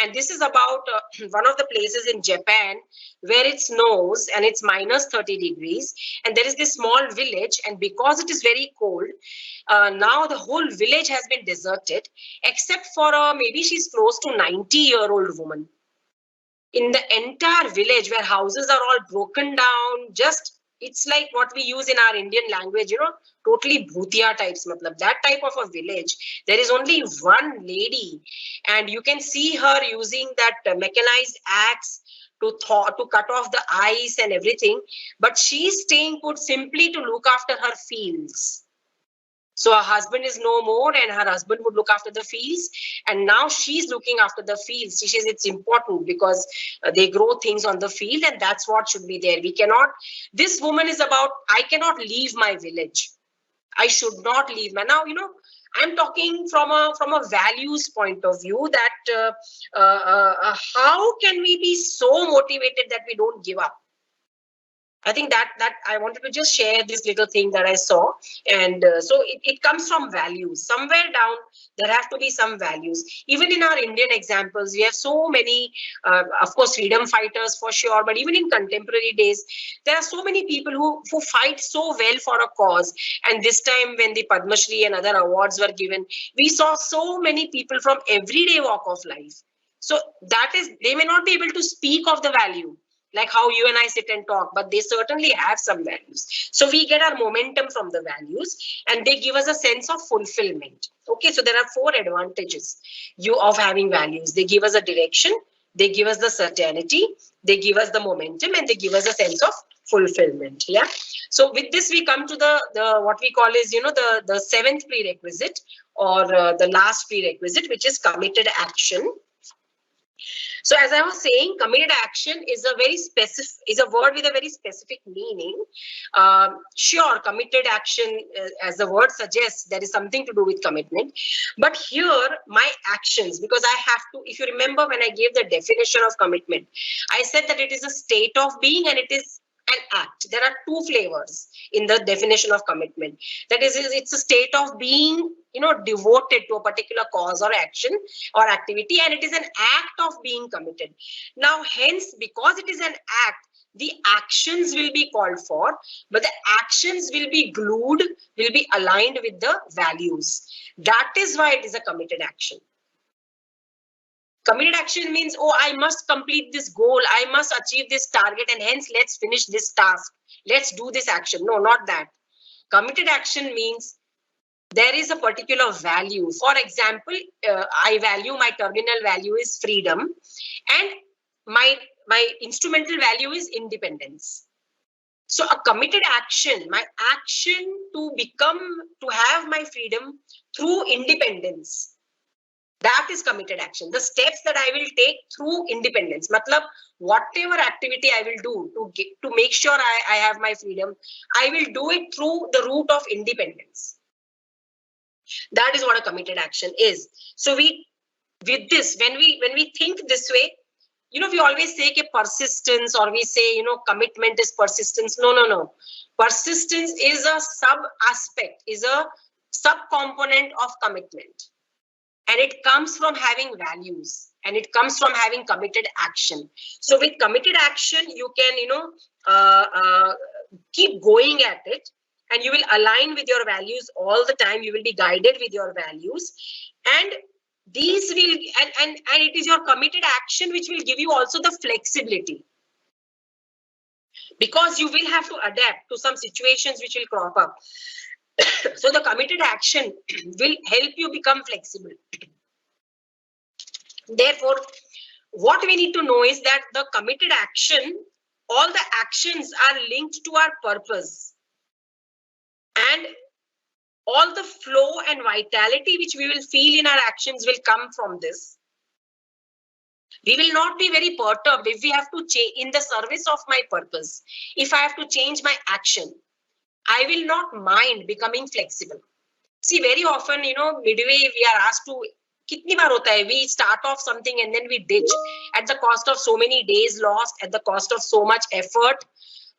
and this is about one of the places in Japan where it snows and it's minus 30 degrees. And there is this small village, and because it is very cold, now the whole village has been deserted, except for maybe she's close to 90-year-old woman. In the entire village, where houses are all broken down, it's like what we use in our Indian language, totally bhutia types, that type of a village. There is only one lady, and you can see her using that mechanized axe to cut off the ice and everything. But she's staying put simply to look after her fields. So her husband is no more, and her husband would look after the fields. And now she's looking after the fields. She says it's important because they grow things on the field, and that's what should be there. This woman is about, I cannot leave my village. I should not leave. Now, I'm talking from a values point of view, that how can we be so motivated that we don't give up? I think that I wanted to just share this little thing that I saw. And so it comes from values. Somewhere down, there have to be some values. Even in our Indian examples, we have so many, of course, freedom fighters for sure. But even in contemporary days, there are so many people who fight so well for a cause. And this time when the Padma Shri and other awards were given, we saw so many people from everyday walk of life. So they may not be able to speak of the value, like how you and I sit and talk, but they certainly have some values. So we get our momentum from the values, and they give us a sense of fulfillment. Okay, so there are 4 advantages of having values. They give us a direction, they give us the certainty, they give us the momentum, and they give us a sense of fulfillment. Yeah. So with this, we come to the what we call is, the 7th prerequisite, or the last prerequisite, which is committed action. So as I was saying, committed action is a word with a very specific meaning. Sure, committed action, as the word suggests, there is something to do with commitment. But here, my actions, because I have to, if you remember when I gave the definition of commitment, I said that it is a state of being and it is an act. There are 2 flavors in the definition of commitment. That is, it's a state of being, devoted to a particular cause or action or activity, and it is an act of being committed. Now, hence, because it is an act, the actions will be called for, but the actions will be glued, will be aligned with the values. That is why it is a committed action. Committed action means, oh, I must complete this goal, I must achieve this target, and hence let's finish this task. Let's do this action. No, not that. Committed action means there is a particular value. For example, I value, my terminal value is freedom, and my instrumental value is independence. So a committed action, my action to have my freedom through independence, that is committed action. The steps that I will take through independence, matlab whatever activity I will do to make sure I have my freedom, I will do it through the route of independence. That is what a committed action is. So with this, when we think this way, we always say persistence, or we say, commitment is persistence. No. Persistence is a sub-aspect, is a sub-component of commitment. And it comes from having values, and it comes from having committed action. So with committed action, you can, keep going at it, and you will align with your values all the time. You will be guided with your values, and these will, and it is your committed action which will give you also the flexibility, because you will have to adapt to some situations which will crop up. So the committed action will help you become flexible. Therefore, what we need to know is that the committed action, all the actions are linked to our purpose. And all the flow and vitality which we will feel in our actions will come from this. We will not be very perturbed if we have to change in the service of my purpose. If I have to change my action, I will not mind becoming flexible. See, very often, midway we are asked to, kitni baar hota hai, we start off something and then we ditch at the cost of so many days lost, at the cost of so much effort.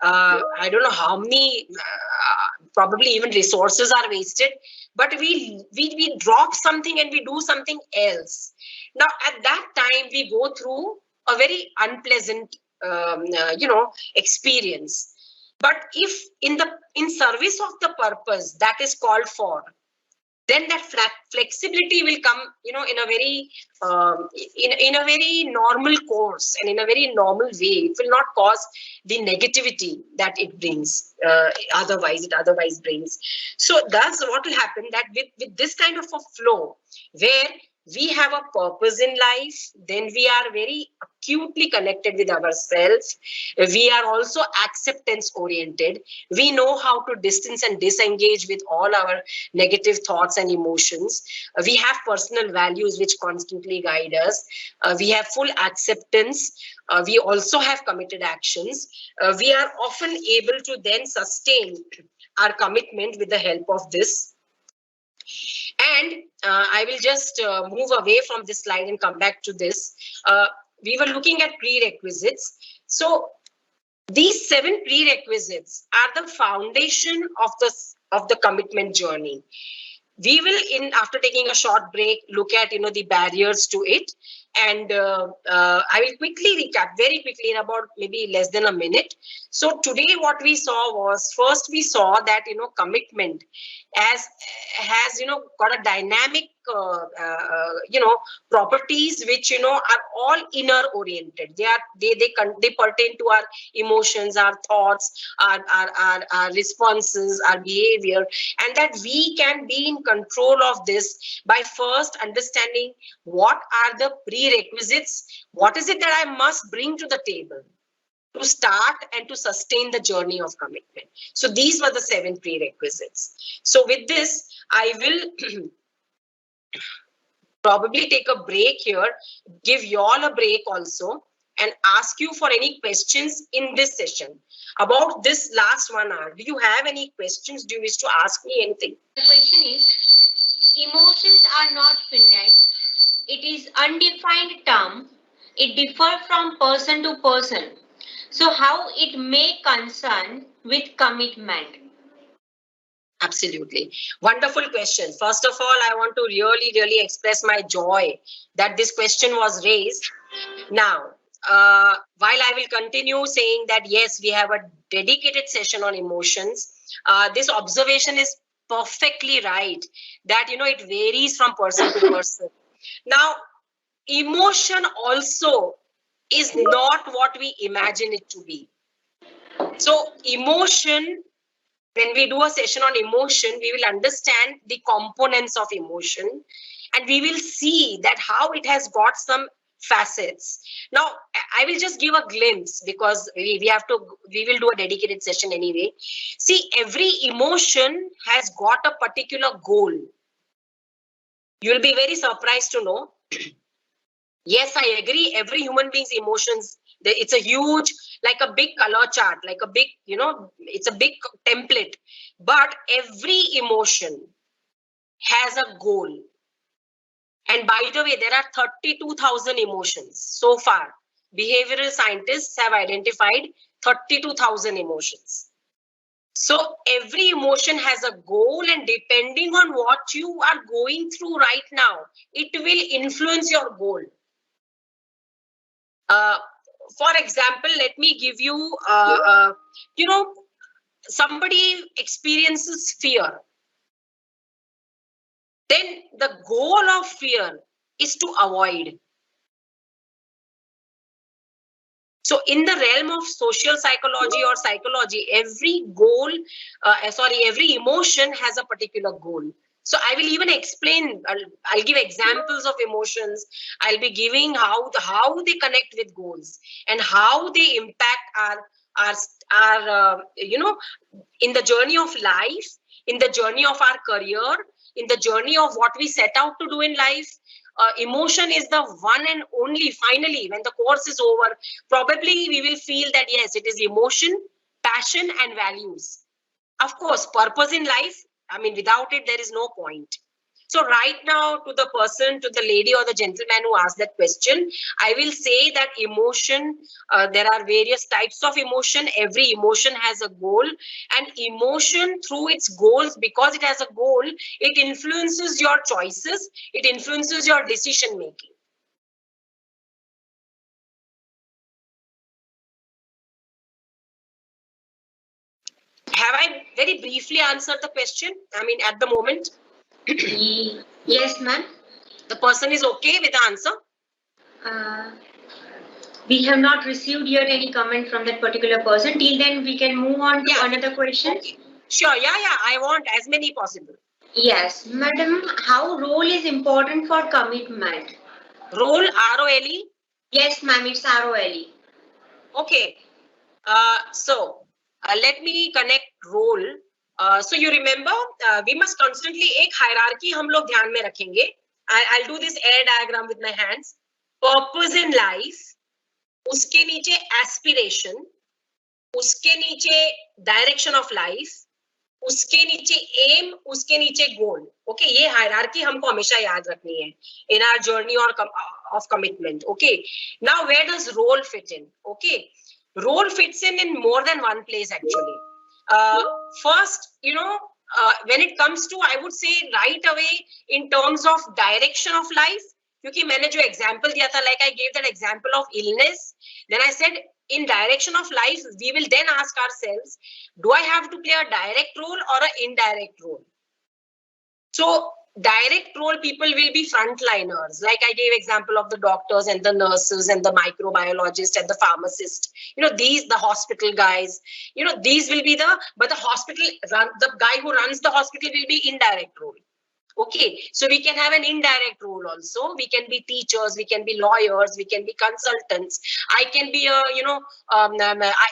I don't know how many, probably even resources are wasted, but we drop something and we do something else. Now, at that time, we go through a very unpleasant, experience. But if in service of the purpose that is called for, then that flexibility will come, in a very in a very normal course and in a very normal way. It will not cause the negativity that it brings. Otherwise brings. So that's what will happen. That with this kind of a flow, where we have a purpose in life, then we are very acutely connected with ourselves. We are also acceptance oriented. We know how to distance and disengage with all our negative thoughts and emotions. We have personal values which constantly guide us. We have full acceptance. We also have committed actions. We are often able to then sustain our commitment with the help of this. And I will just move away from this slide and come back to this. We were looking at prerequisites. So these 7 prerequisites are the foundation of the commitment journey. We will, after taking a short break, look at the barriers to it. and I will quickly recap very quickly in about maybe less than a minute. So today what we saw was, first we saw that commitment has got a dynamic properties which are all inner oriented. They pertain to our emotions, our thoughts, our responses, our behavior, and that we can be in control of this by first understanding what are the prerequisites, what is it that I must bring to the table to start and to sustain the journey of commitment. So these were the 7 prerequisites. So with this, I will probably take a break here, give you all a break also, and ask you for any questions in this session. About this last 1 hour, do you have any questions? Do you wish to ask me anything? The question is, emotions are not finite. It is undefined term. It differs from person to person. So how it may concern with commitment? Absolutely. Wonderful question. First of all, I want to really express my joy that this question was raised. Now, while I will continue saying that, yes, we have a dedicated session on emotions, this observation is perfectly right that, it varies from person to person. Now, emotion also is not what we imagine it to be. So emotion, when we do a session on emotion, we will understand the components of emotion, and we will see that how it has got some facets. Now, I will just give a glimpse because we will do a dedicated session anyway. See, every emotion has got a particular goal. You will be very surprised to know. Yes, I agree. Every human being's emotions, it's a huge, like a big color chart, like a big, it's a big template. But every emotion has a goal. And by the way, there are 32,000 emotions so far. Behavioral scientists have identified 32,000 emotions. So every emotion has a goal, and depending on what you are going through right now, it will influence your goal. For example, let me give you, somebody experiences fear. Then the goal of fear is to avoid. So in the realm of social psychology or psychology, every goal, every emotion has a particular goal. So I will even explain, I'll give examples of emotions. I'll be giving how they connect with goals and how they impact our in the journey of life, in the journey of our career, in the journey of what we set out to do in life. Emotion is the one and only, finally, when the course is over, probably we will feel that, yes, it is emotion, passion, and values. Of course, purpose in life, without it, there is no point. So right now, to the person, to the lady or the gentleman who asked that question, I will say that emotion, there are various types of emotion. Every emotion has a goal, and emotion through its goals, because it has a goal, it influences your choices, it influences your decision making. Have I very briefly answered the question? At the moment? Yes, ma'am. The person is okay with the answer? We have not received yet any comment from that particular person. Till then, we can move on to another question. Okay. Sure, yeah, I want as many possible. Yes, madam, how role is important for commitment? Role, R-O-L-E? Yes, ma'am, it's ROLE. Okay. So let me connect role. So you remember, we must constantly एक hierarchy हम लोग ध्यान में रखेंगे. I'll do this air diagram with my hands. Purpose in life, उसके नीचे aspiration, उसके नीचे direction of life, उसके नीचे aim, उसके नीचे goal. Okay, ये hierarchy हमको हमेशा याद रखनी है in our journey of commitment. Okay. Now, where does role fit in? Okay. Role fits in more than one place actually. First, when it comes to, I would say right away, in terms of direction of life, क्योंकि मैंने जो example दिया था, like I gave that example of illness, then I said in direction of life we will then ask ourselves, do I have to play a direct role or an indirect role? So direct role people will be frontliners, like I gave example of the doctors and the nurses and the microbiologists and the pharmacists, these, the hospital guys, these will be but the the guy who runs the hospital will be indirect role. Okay, so we can have an indirect role also. We can be teachers, we can be lawyers, we can be consultants. I can be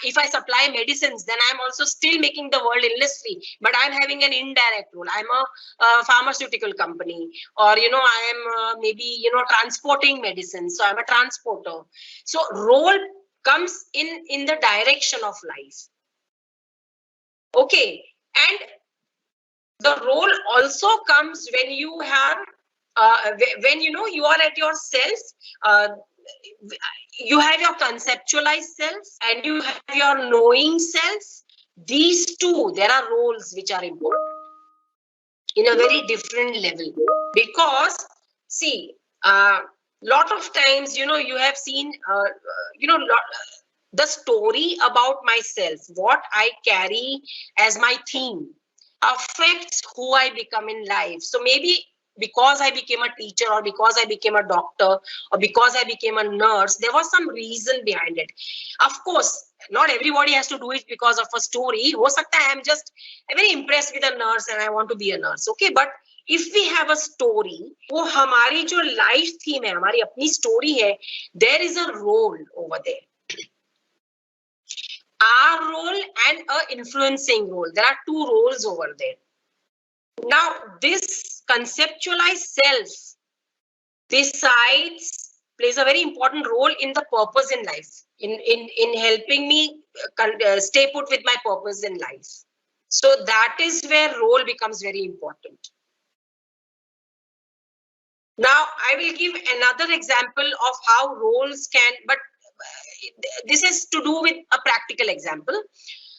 if I supply medicines, then I'm also still making the world illness free, but I'm having an indirect role. I'm a pharmaceutical company, or I am maybe transporting medicine, so I'm a transporter. So role comes in the direction of life. Okay, and the role also comes when you have when you are at your self, you have your conceptualized self and you have your knowing self. These two, there are roles which are important in a very different level, because see, lot of times you have seen the story about myself, what I carry as my theme affects who I become in life. So maybe because I became a teacher, or because I became a doctor, or because I became a nurse, there was some reason behind it. Of course, not everybody has to do it because of a story. Ho sakta hai I'm just very impressed with a nurse and I want to be a nurse. Okay, but if we have a story, wo hamari jo life theme hai, hamari apni story hai, there is a role over there. Our role and a influencing role. There are two roles over there. Now, this conceptualized self plays a very important role in the purpose in life, in helping me stay put with my purpose in life. So that is where role becomes very important. Now, I will give another example of how roles can, but this is to do with a practical example,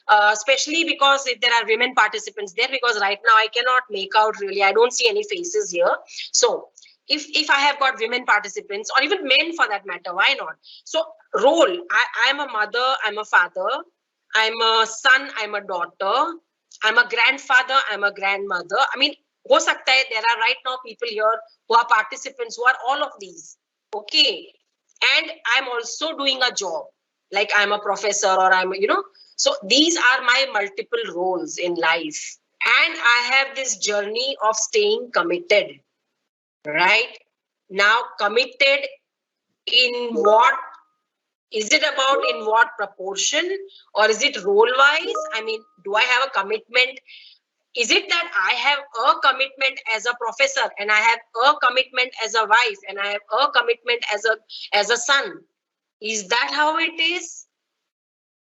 especially because if there are women participants there, because right now I cannot make out really, I don't see any faces here. So if I have got women participants, or even men for that matter, why not? So role, I'm a mother, I'm a father, I'm a son, I'm a daughter, I'm a grandfather, I'm a grandmother. I mean, ho sakta hai, there are right now people here who are participants who are all of these. Okay. And I'm also doing a job, like I'm a professor, or I'm, so these are my multiple roles in life. And I have this journey of staying committed, right? Now, committed in what? Is it about in what proportion, or is it role-wise? I mean, do I have a commitment? Is it that I have a commitment as a professor, and I have a commitment as a wife, and I have a commitment as a son? Is that how it is?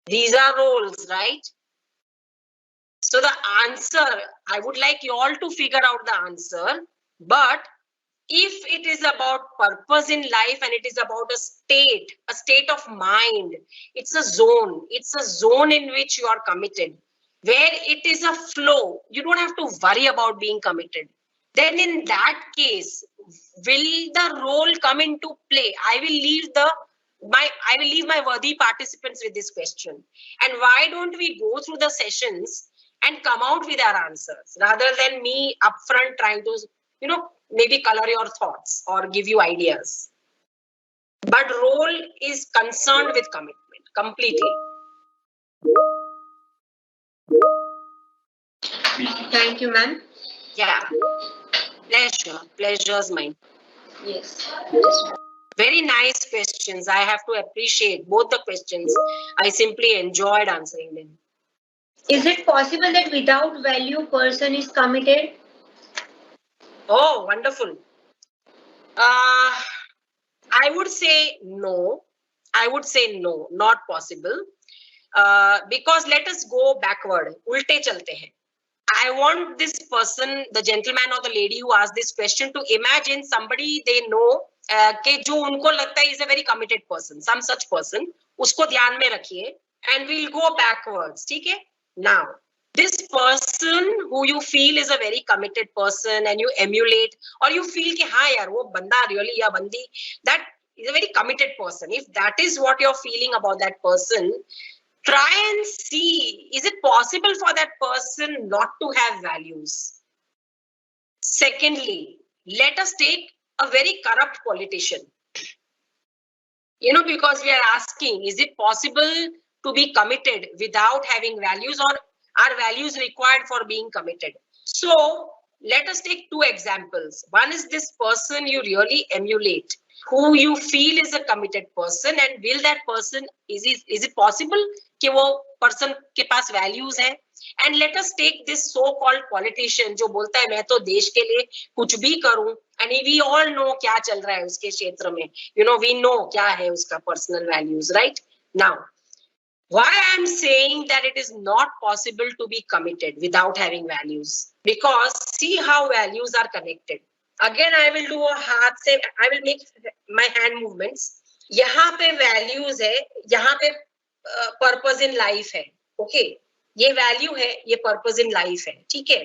These are roles, right? So the answer, I would like you all to figure out the answer. But if it is about purpose in life, and it is about a state of mind, it's a zone in which you are committed, where it is a flow, you don't have to worry about being committed. Then in that case, will the role come into play? I will leave my worthy participants with this question. And why don't we go through the sessions and come out with our answers, rather than me upfront trying to, maybe color your thoughts or give you ideas. But role is concerned with commitment completely. Thank you, ma'am. Yeah. Pleasure's mine. Yes. Very nice questions. I have to appreciate both the questions. I simply enjoyed answering them. Is it possible that without value, person is committed? Oh, wonderful. I would say no. Not possible. Because let us go backward. Ulte chalte hain. I want this person, the gentleman or the lady who asked this question, to imagine somebody they know कि जो उनको लगता है is a very committed person, some such person. उसको ध्यान में रखिए, and we'll go backwards. ठीक है? Now, this person who you feel is a very committed person and you emulate, or you feel कि हाँ यार वो बंदा really या बंदी that is a very committed person. If that is what you're feeling about that person, try and see, is it possible for that person not to have values? Secondly, let us take a very corrupt politician. You know, because we are asking, is it possible to be committed without having values, or are values required for being committed? So let us take two examples. One is this person you really emulate, who you feel is a committed person, and will that person, is it possible कि वो person के पास values है? And let us take this so-called politician जो बोलता है मैं तो देश के लिए कुछ भी करूं, and we all know क्या चल रहा है उसके क्षेत्र में. You know, we know क्या है उसका personal values, right? Now, why I am saying that it is not possible to be committed without having values? Because see how values are connected. Again, I will do a हाथ से, I will make my hand movements. यहाँ पे values है, यहाँ पे purpose in life है. Okay, ये value है, ये purpose in life है. ठीक है.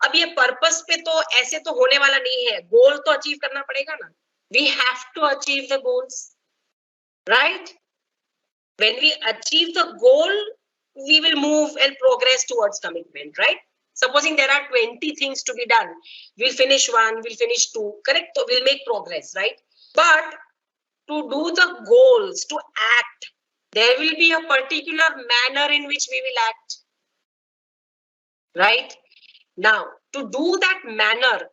अब ये purpose पे तो ऐसे तो होने वाला नहीं है. Goal तो achieve करना पड़ेगा ना. We have to achieve the goals, right? When we achieve the goal, we will move and progress towards commitment, right? Supposing there are 20 things to be done, we'll finish one, we'll finish two, correct? So we'll make progress, right? But to do the goals, to act, there will be a particular manner in which we will act, right? Now, to do that manner,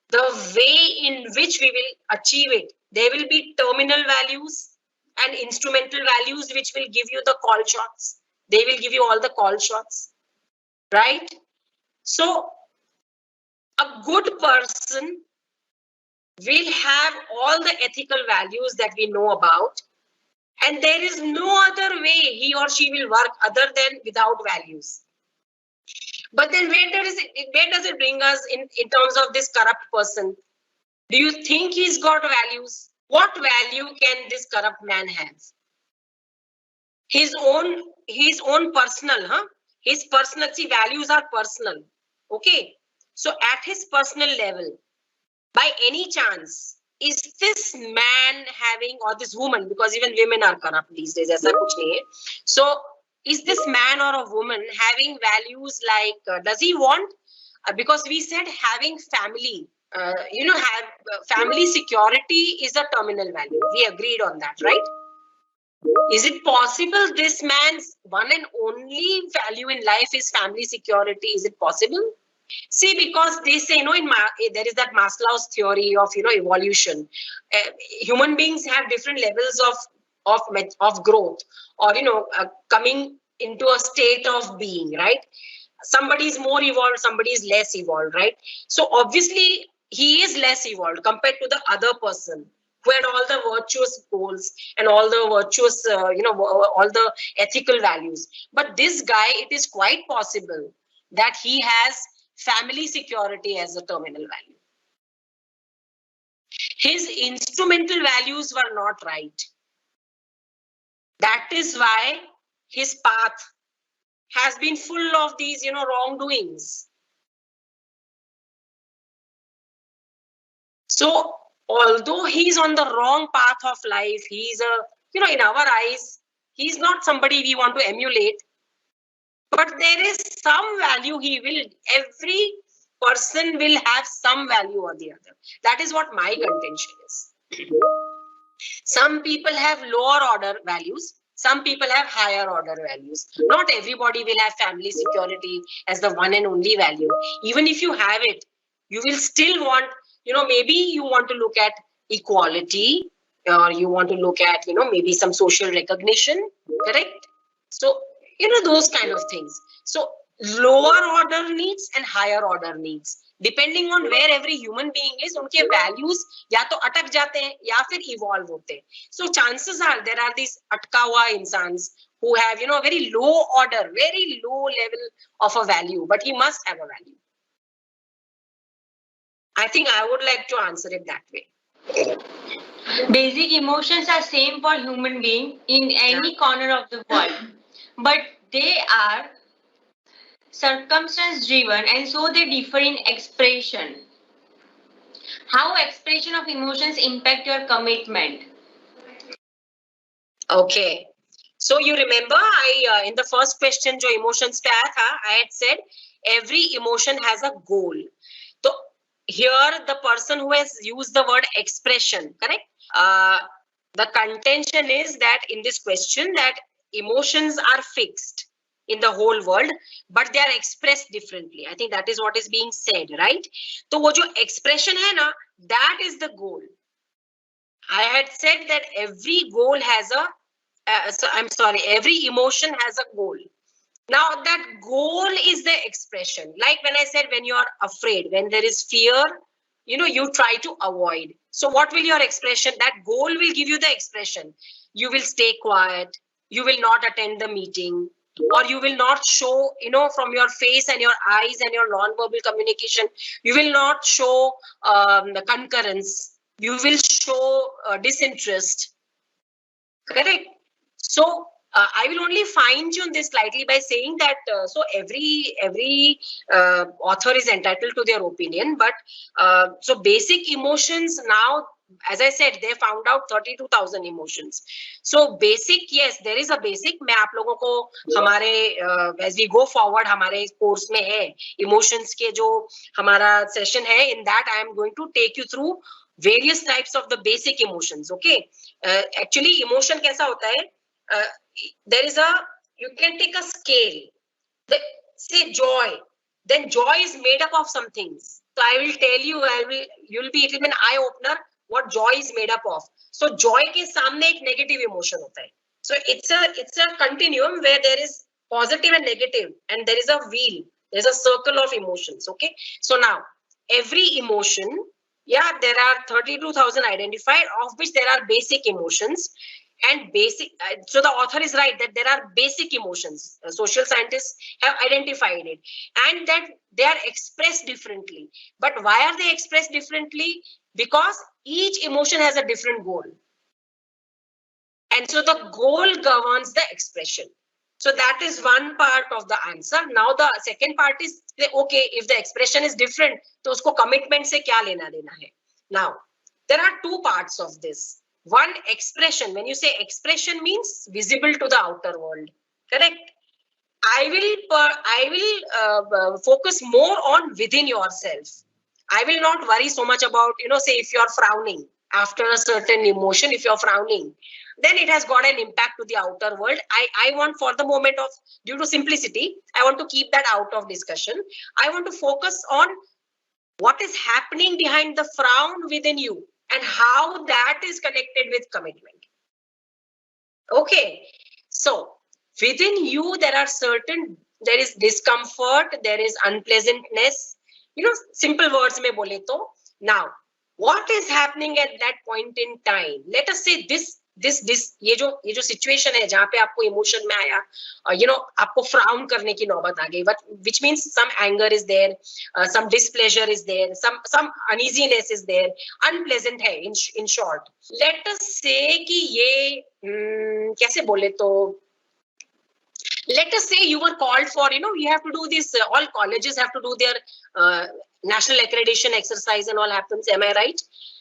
the way in which we will achieve it, there will be terminal values and instrumental values which will give you the call shots. They will give you all the call shots, right? So a good person will have all the ethical values that we know about, and there is no other way he or she will work other than without values. But then where does it bring us in terms of this corrupt person? Do you think he's got values? What value can this corrupt man have? His own personal, huh? His personal, see, values are personal. Okay. So at his personal level, by any chance, is this man having, or this woman, because even women are corrupt these days, aisa kuch nahi hai. So is this man or a woman having values like, does he want, because we said having family, family security is a terminal value. We agreed on that, right? Is it possible this man's one and only value in life is family security? Is it possible? See, because they say, there is that Maslow's theory of, evolution. Human beings have different levels of growth, or, coming into a state of being, right? Somebody is more evolved, somebody is less evolved, right? So obviously, he is less evolved compared to the other person who had all the virtuous goals and all the virtuous, all the ethical values. But this guy, it is quite possible that he has family security as a terminal value. His instrumental values were not right. That is why his path has been full of these, wrongdoings. So, although he's on the wrong path of life, he's in our eyes, he's not somebody we want to emulate. But there is some value every person will have some value or the other. That is what my contention is. Some people have lower order values. Some people have higher order values. Not everybody will have family security as the one and only value. Even if you have it, you will still want, maybe you want to look at equality, or you want to look at, maybe some social recognition, correct? So, those kind of things. So lower order needs and higher order needs, depending on where every human being is, unke values ya to atak jate hain ya fir evolve hote hain. So chances are there are these atka hua insans who have, a very low order, very low level of a value, but he must have a value. I think I would like to answer it that way. Basic emotions are same for human being in any corner of the world, but they are circumstance driven, and so they differ in expression. How expression of emotions impact your commitment? Okay. So you remember I in the first question जो emotions पे आया था, I had said every emotion has a goal. So here the person who has used the word expression, correct? The contention is that in this question that emotions are fixed in the whole world, but they are expressed differently. I think that is what is being said, right? तो वो जो expression है ना, that is the goal. I had said that every goal has a every emotion has a goal. Now that goal is the expression. Like when I said, when you are afraid, when there is fear, you try to avoid. So what will your expression? That goal will give you the expression. You will stay quiet. You will not attend the meeting, or you will not show, from your face and your eyes and your non-verbal communication, you will not show the concurrence. You will show disinterest. Correct. So I will only fine tune this slightly by saying that so every author is entitled to their opinion, but so basic emotions now, as I said, they found out 32,000 emotions. So basic, yes, there is a basic. मैं आप लोगों को हमारे as we go forward हमारे course में है emotions के जो हमारा session है, in that I am going to take you through various types of the basic emotions. Okay, actually emotion कैसा होता है? There is you can take a scale. Say joy, then joy is made up of some things. So I will tell you, you'll be, it will be an eye opener what joy is made up of. So joy के सामने एक negative emotion होता है. So it's a continuum where there is positive and negative, and there is a wheel. There's a circle of emotions. Okay. So now every emotion, yeah, there are 32,000 identified, of which there are basic emotions. And basic, so the author is right that there are basic emotions. Social scientists have identified it, and that they are expressed differently. But why are they expressed differently? Because each emotion has a different goal. And so the goal governs the expression. So that is one part of the answer. Now the second part is, okay, if the expression is different, तो उसको commitment से क्या लेना देना है? Now, there are two parts of this. One, expression. When you say expression, means visible to the outer world. Correct? I will focus more on within yourself. I will not worry so much about, say if you're frowning after a certain emotion, if you're frowning, then it has got an impact to the outer world. I want, for the moment of, due to simplicity, I want to keep that out of discussion. I want to focus on what is happening behind the frown within you and how that is connected with commitment. Okay, so within you there is discomfort, there is unpleasantness, simple words mein bole to. Now what is happening at that point in time? Let us say this ये जो situation है जहां पे आपको emotion में आया, आपको frown करने की नौबत आ गई, which means some anger is there, some displeasure is there, some uneasiness is there, unpleasant है in short. Let us say कि ये कैसे बोले तो, let us say you were called for, you have to do this, all colleges have to do their national accreditation exercise and all happens, am I right?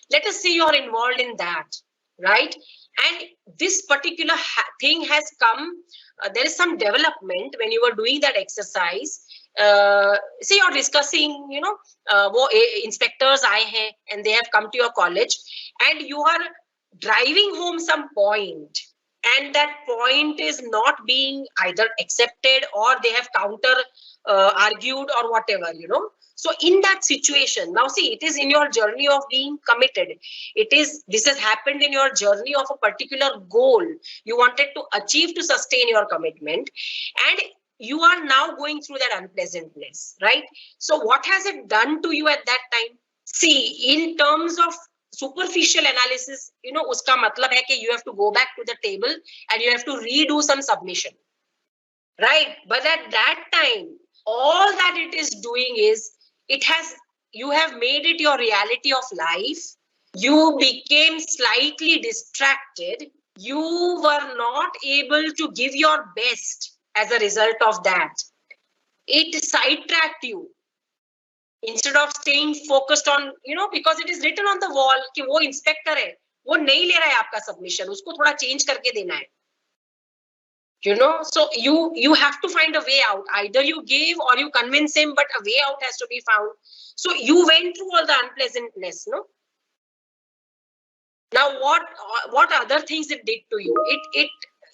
Let us say you are involved in that, right? And this particular thing has come, there is some development when you are doing that exercise. Say you're discussing, wo inspectors aaye hain and they have come to your college, and you are driving home some point, and that point is not being either accepted or they have counter argued or whatever, So in that situation, now see, it is in your journey of being committed. This has happened in your journey of a particular goal you wanted to achieve to sustain your commitment, and you are now going through that unpleasantness, right? So what has it done to you at that time? See, in terms of superficial analysis, uska matlab hai ki you have to go back to the table and you have to redo some submission, right? But at that time, all that it is doing is, you have made it your reality of life. You became slightly distracted. You were not able to give your best as a result of that. it sidetracked you. Instead of staying focused on, because it is written on the wall कि वो inspector है, वो नहीं ले रहा है आपका submission, उसको थोड़ा change करके देना है. So you have to find a way out. Either you give or you convince him, but a way out has to be found. So you went through all the unpleasantness, no? Now what other things it did to you?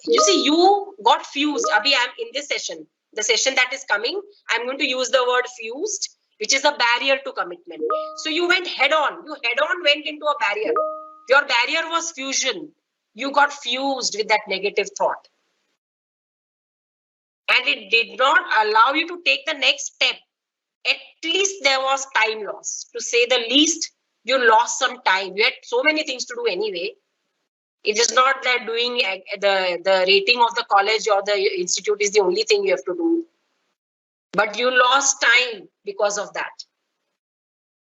You see, you got fused. Abhi, I'm in this session. The session that is coming, I'm going to use the word fused, which is a barrier to commitment. So you went head on. You head on went into a barrier. Your barrier was fusion. You got fused with that negative thought. And it did not allow you to take the next step. At least there was time loss. To say the least, you lost some time. You had so many things to do anyway. It is not that doing the rating of the college or the institute is the only thing you have to do. But you lost time because of that.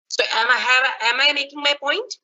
So am I making my point?